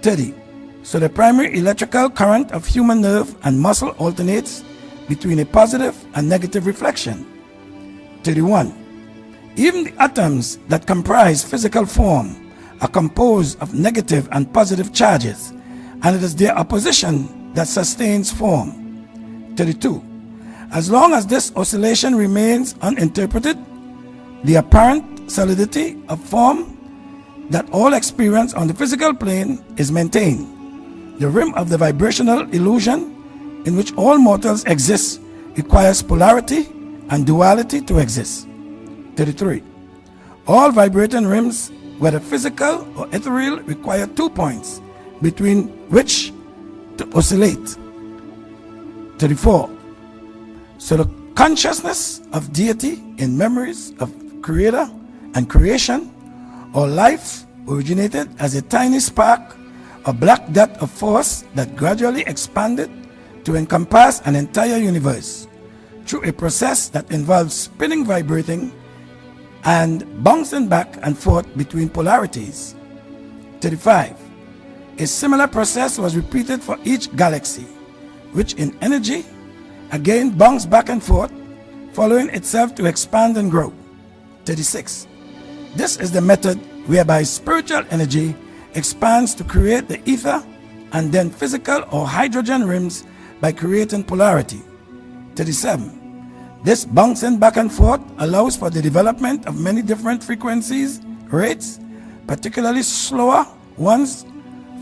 30. So the primary electrical current of human nerve and muscle alternates between a positive and negative reflection. 31. Even the atoms that comprise physical form are composed of negative and positive charges, and it is their opposition that sustains form. 32. As long as this oscillation remains uninterpreted, the apparent solidity of form that all experience on the physical plane is maintained. The rim of the vibrational illusion in which all mortals exist requires polarity and duality to exist. 33. All vibrating rims, whether physical or ethereal, require 2 points between which to oscillate. 34. So the consciousness of deity in memories of creator and creation or life originated as a tiny spark, a black dot of force that gradually expanded to encompass an entire universe through a process that involves spinning, vibrating, and bouncing back and forth between polarities. 35. A similar process was repeated for each galaxy, which in energy again bounced back and forth, following itself to expand and grow. 36. This is the method whereby spiritual energy expands to create the ether and then physical or hydrogen rims by creating polarity. 37. This bouncing back and forth allows for the development of many different frequencies, rates, particularly slower ones,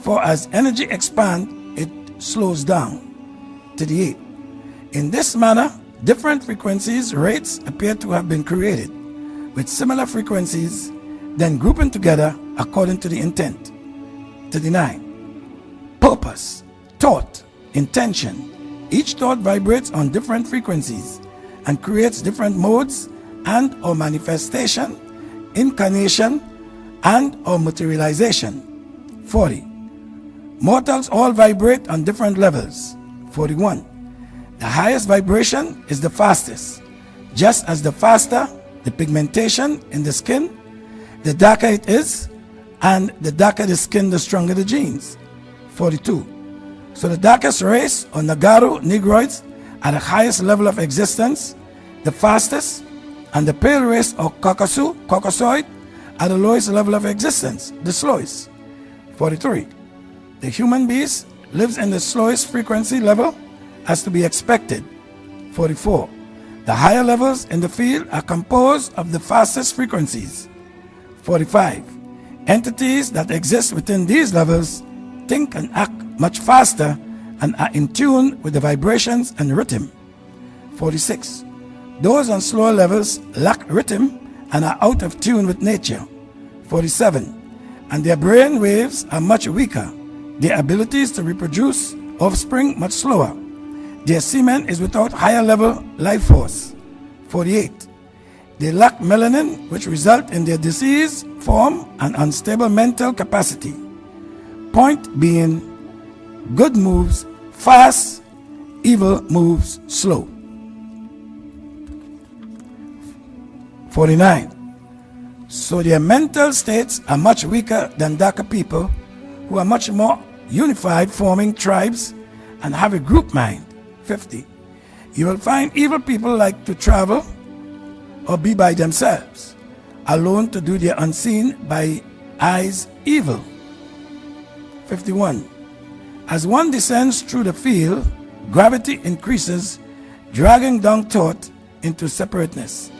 for as energy expands, it slows down. 38. In this manner, different frequencies, rates appear to have been created, with similar frequencies, then grouping together according to the intent. 39. Purpose, thought, intention. Each thought vibrates on different frequencies and creates different modes and or manifestation, incarnation, and or materialization. 40. Mortals all vibrate on different levels. 41. The highest vibration is the fastest. Just as the faster the pigmentation in the skin, the darker it is, and the darker the skin, the stronger the genes. 42. So the darkest race, or Nagaru Negroids, are the highest level of existence, the fastest, and the pale race, or Caucasoid, are the lowest level of existence, the slowest. 43. The human beast lives in the slowest frequency level, as to be expected. 44. The higher levels in the field are composed of the fastest frequencies. 45. Entities that exist within these levels think and act much faster and are in tune with the vibrations and rhythm. 46. Those on slower levels lack rhythm and are out of tune with nature. 47. And their brain waves are much weaker, their abilities to reproduce offspring much slower. Their semen is without higher level life force. 48. They lack melanin, which result in their disease, form, and unstable mental capacity. Point being, good moves fast, evil moves slow. 49. So their mental states are much weaker than darker people who are much more unified, forming tribes and have a group mind. 50. You will find evil people like to travel or be by themselves, alone to do their unseen by eyes evil. 51. As one descends through the field, gravity increases, dragging down thought into separateness,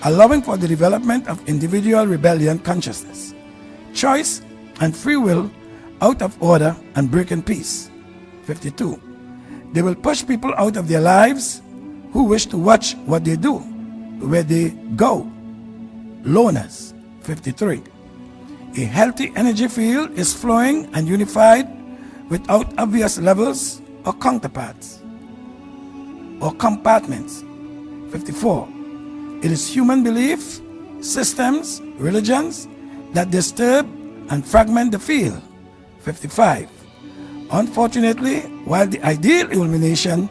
allowing for the development of individual rebellion consciousness, choice and free will out of order and breaking peace. 52. They will push people out of their lives who wish to watch what they do, where they go. Loners. 53. A healthy energy field is flowing and unified without obvious levels or counterparts or compartments. 54. It is human belief, systems, religions that disturb and fragment the field. 55. Unfortunately, while the ideal illumination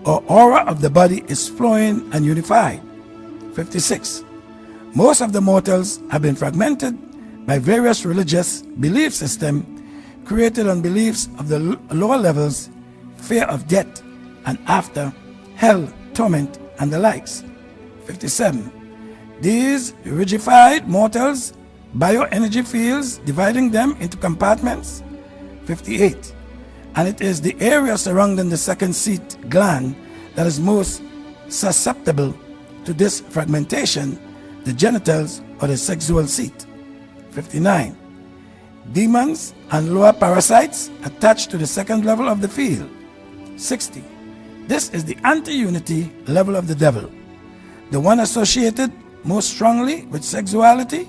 or aura of the body is flowing and unified. 56. Most of the mortals have been fragmented by various religious belief systems created on beliefs of the lower levels, fear of death and after, hell, torment, and the likes. 57. These rigidified mortals, bioenergy fields, dividing them into compartments. 58. And it is the area surrounding the second seat gland that is most susceptible to this fragmentation, the genitals or the sexual seat. 59. Demons and lower parasites attached to the second level of the field. 60. This is the anti-unity level of the devil, the one associated most strongly with sexuality,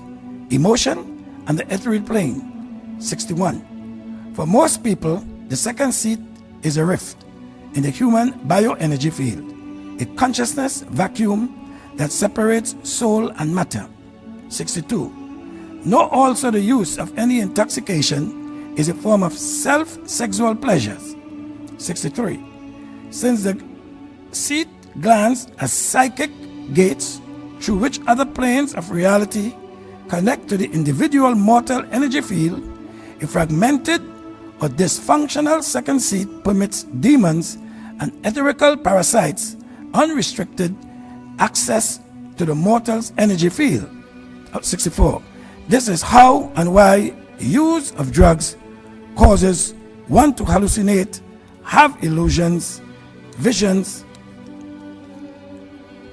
emotion, and the ethereal plane. 61. For most people, the second seat is a rift in the human bioenergy field, a consciousness vacuum that separates soul and matter. 62. Know also the use of any intoxication is a form of self-sexual pleasures. 63. Since the seat glands are psychic gates through which other planes of reality connect to the individual mortal energy field, a fragmented or dysfunctional second seat permits demons and etherical parasites unrestricted access to the mortal's energy field. 64. This is how and why use of drugs causes one to hallucinate, have illusions, visions.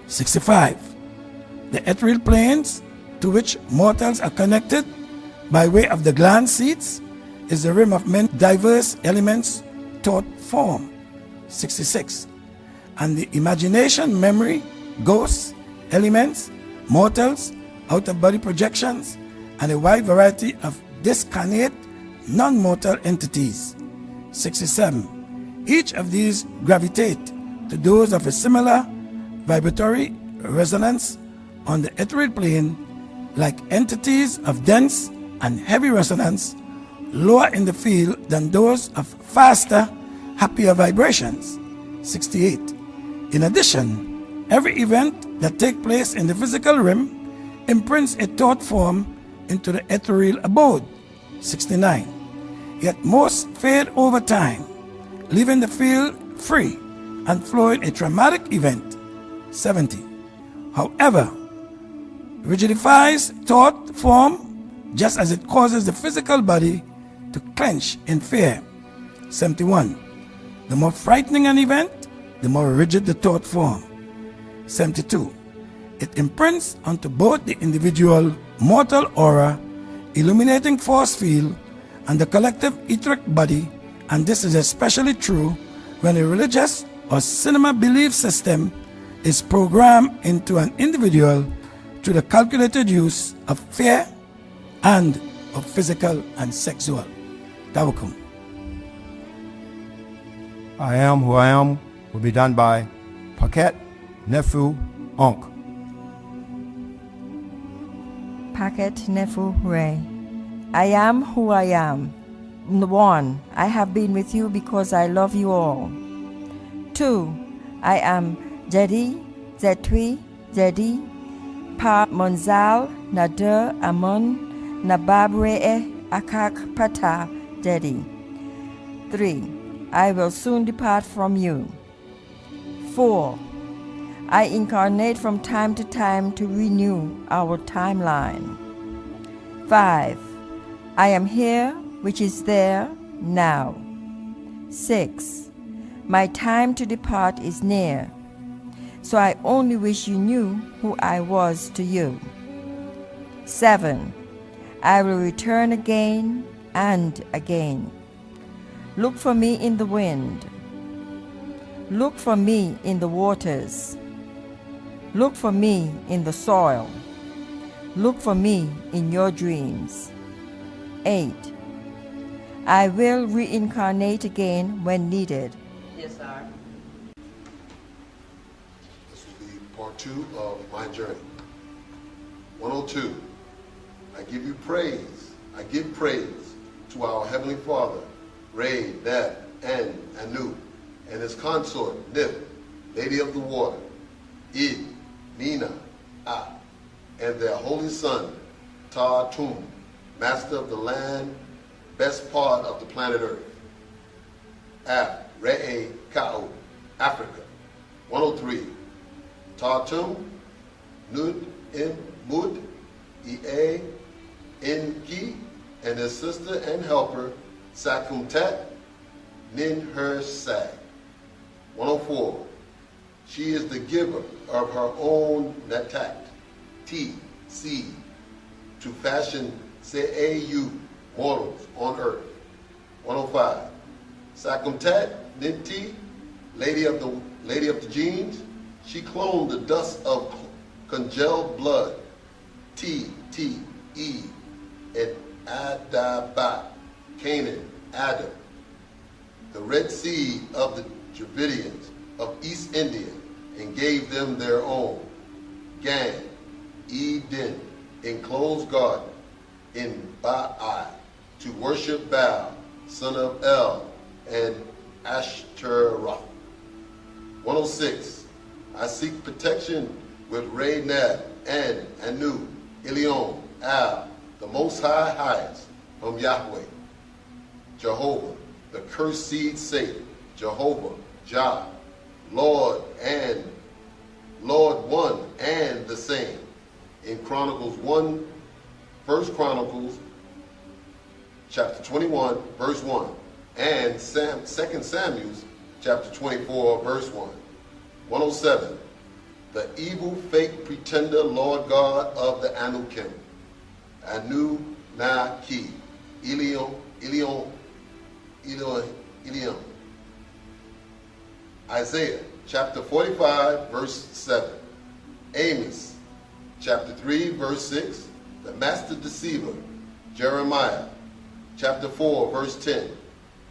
65. The ethereal planes to which mortals are connected by way of the gland seats is the realm of many diverse elements thought form. 66. And the imagination, memory, ghosts, elements, mortals, out-of-body projections, and a wide variety of discarnate, non-mortal entities. 67. Each of these gravitate to those of a similar vibratory resonance on the ethereal plane, like entities of dense and heavy resonance, lower in the field than those of faster, happier vibrations. 68. In addition, every event that takes place in the physical realm imprints a thought form into the ethereal abode. 69. Yet most fade over time, leaving the field free and flowing a traumatic event. 70. However, rigidifies thought form just as it causes the physical body to clench in fear. 71. The more frightening an event, the more rigid the thought form. 72. It imprints onto both the individual mortal aura, illuminating force field, and the collective etheric body, and this is especially true when a religious or cinema belief system is programmed into an individual through the calculated use of fear and of physical and sexual. Tawakum. I Am Who I Am will be done by Paquette Nefu Onk. Packet Nefu Ray. I am who I am. 1. I have been with you because I love you all. 2. I am Jadi, Zetwi, Jadi, Pa Monzal, Nader, Amun, Nababre, Akak, Pata, Dedi. 3. I will soon depart from you. 4. I incarnate from time to time to renew our timeline. 5. I am here, which is there, now. 6. My time to depart is near, so I only wish you knew who I was to you. 7. I will return again and again. Look for me in the wind. Look for me in the waters. Look for me in the soil. Look for me in your dreams. 8. I will reincarnate again when needed. Yes, sir. This will be part 2 of my journey. 102. I give you praise. I give praise to our Heavenly Father, Ray, Neb, and Anu, and his consort, Nib, Lady of the Water, Id, Nina, Ah, and their holy son, Ta Tum, master of the land, best part of the planet Earth. Af, Re'e, Ka'u, Africa. 103. Ta Tum, Nud, Im, Mud, Ie, Inki, and his sister and helper, Sakumtet, Nin Her Sag. 104. She is the giver of her own Natat, T, seed, to fashion Se'eu, mortals on earth. 105. Sakumtet, Ninti, lady of the genes, she cloned the dust of congealed blood, T, E, and Adaba, Canaan, Adam, the red seed of the Dravidians of East India, and gave them their own, Gan, Eden, enclosed garden in Ba'i, to worship Baal, son of El, and Ashtaroth. 106. I seek protection with Ray Nab and Anu, Elion, Al, the Most High Highest, from Yahweh. Jehovah, the cursed seed Satan, Jehovah, Jah, Lord one and the same. In Chronicles 1, 1 Chronicles, chapter 21, verse 1, and 2 Samuel, chapter 24, verse 1. 107. The evil fake pretender Lord God of the Anukim, Anu-Na-Ki, Elion. Isaiah chapter 45 verse 7. Amos chapter 3 verse 6. The master deceiver Jeremiah chapter 4 verse 10.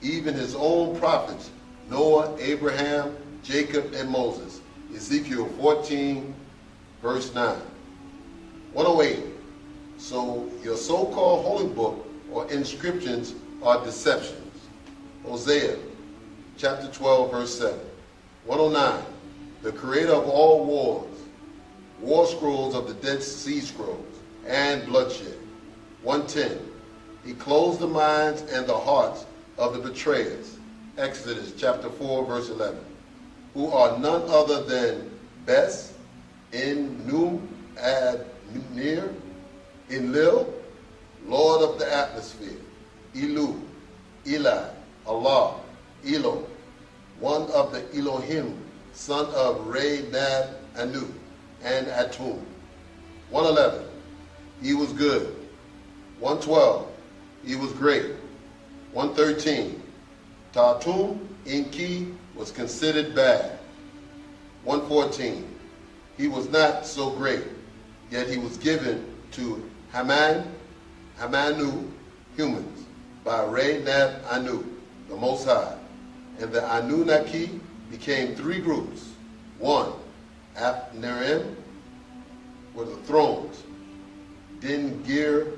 Even his own prophets Noah, Abraham, Jacob, and Moses. Ezekiel 14 verse 9. 108. So your so-called holy book or inscriptions are deceptions. Hosea chapter 12 verse 7. 109. The creator of all wars, war scrolls of the Dead Sea Scrolls, and bloodshed. 110. He closed the minds and the hearts of the betrayers. Exodus chapter 4 verse 11. Who are none other than Bes, In, Num, Ad, Nir, Enlil, Lord of the atmosphere, Elu, Eli, Allah, Elo, one of the Elohim, son of Ray, Nab, Anu, and Atum. 111. He was good. 112. He was great. 113. Tatum Inki was considered bad. 114. He was not so great, yet he was given to Hamanu, humans, by Ray Nab Anu, the Most High. And the Anunnaki became 3 groups. 1, Apnerim, were the thrones. Dingir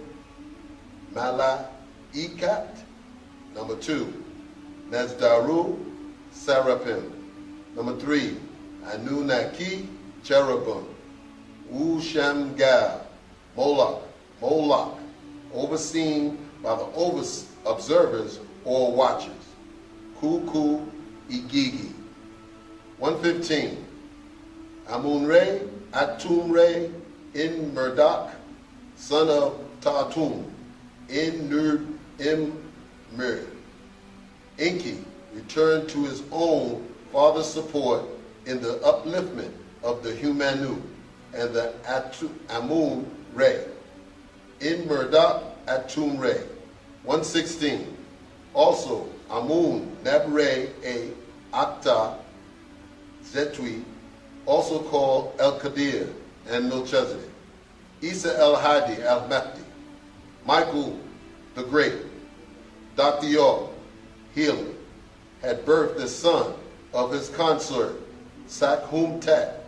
Malaikat. Number 2, Nezdaru Seraphim. Number 3, Anunnaki Cherubim. Ushamgal Moloch, overseen by the observers or watchers. Kuku Igigi. 115, Amun-Rayay, Atum-Ray, in Murdoch, son of Tatum, in Nur-Im-Mir. Enki returned to his own father's support in the upliftment of the Humanu and the Amun-Rayay. In Murdoch, Atum-Ray. 116, also Amun-Rayay, Akta, Zetui, also called El-Qadir and Melchizedek. Isa el-Hadi al-Mahdi, Michael the Great, Dr. York, healer, had birthed the son of his consort, Sakhumtat,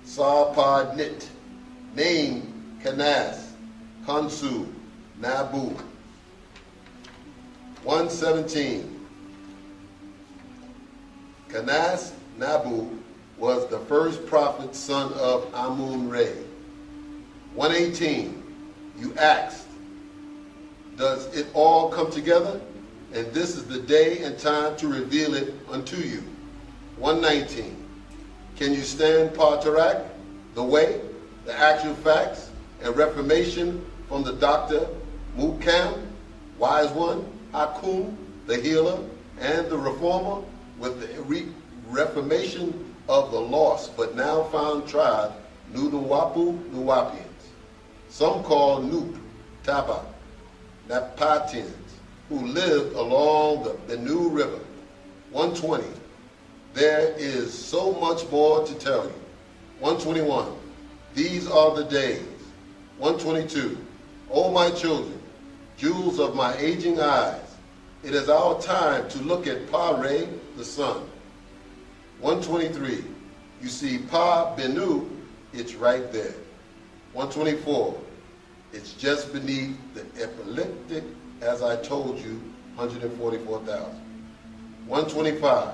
Sarpadnit, named Kanas, Kansu, Nabu. 117, Kanas Nabu was the first prophet, son of Amun-Rayay. 118, you asked, does it all come together? And this is the day and time to reveal it unto you. 119, can you stand Partarak, the way, the actual facts, and reformation from the doctor, Mukam, wise one, Hakum, the healer, and the reformer, with the reformation of the lost but now found tribe, Nuwapu Nuwapians. Some call Nup, Tapa, Napatians, who lived along the Benue River. 120, there is so much more to tell you. 121, these are the days. 122, O my children, jewels of my aging eyes, it is our time to look at Pa-Ray, the sun. 123, you see Pa Benue, it's right there. 124, it's just beneath the epileptic, as I told you, 144,000. 125,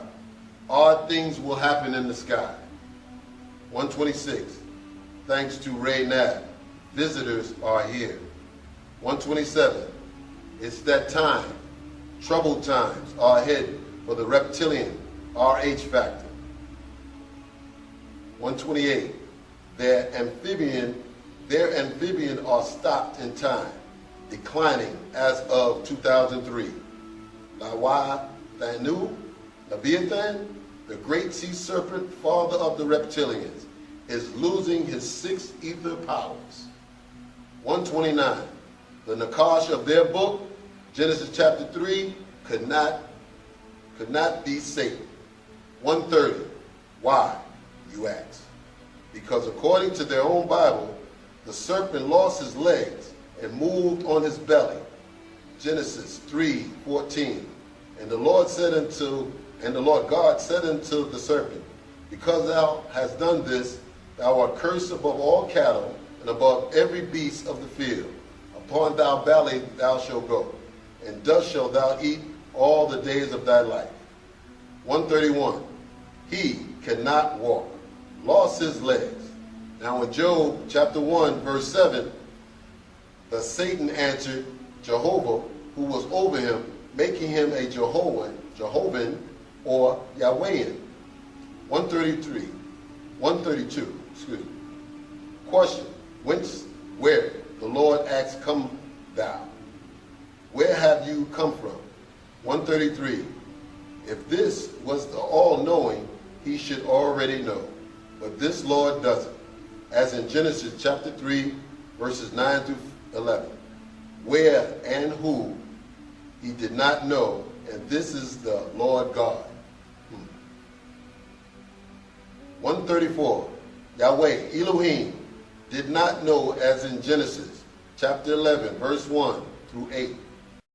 odd things will happen in the sky. 126, thanks to Ray Nab, visitors are here. 127, it's that time. Troubled times are ahead for the reptilian RH factor. 128, their amphibian are stopped in time, declining as of 2003. Lawa Thanu, Leviathan, the great sea serpent, father of the reptilians, is losing his 6 ether powers. 129, the Nakash of their book, Genesis chapter 3, could not be Satan. 130, why, you ask? Because according to their own Bible, the serpent lost his legs and moved on his belly. Genesis 3:14. And the Lord God said unto the serpent, because thou hast done this, thou art cursed above all cattle and above every beast of the field. Upon thy belly thou shalt go, and dust shalt thou eat all the days of thy life. 131, he cannot walk, lost his legs. Now in Job chapter 1 verse 7, the Satan answered Jehovah, who was over him, making him a Jehovan or Yahwehan. 132, excuse me. Question, where? The Lord asked, come thou. Where have you come from? 133, if this was the all-knowing, he should already know. But this Lord doesn't. As in Genesis chapter 3, verses 9 through 11. Where and who he did not know, and this is the Lord God. 134, Yahweh, Elohim, did not know, as in Genesis chapter 11, verse 1 through 8.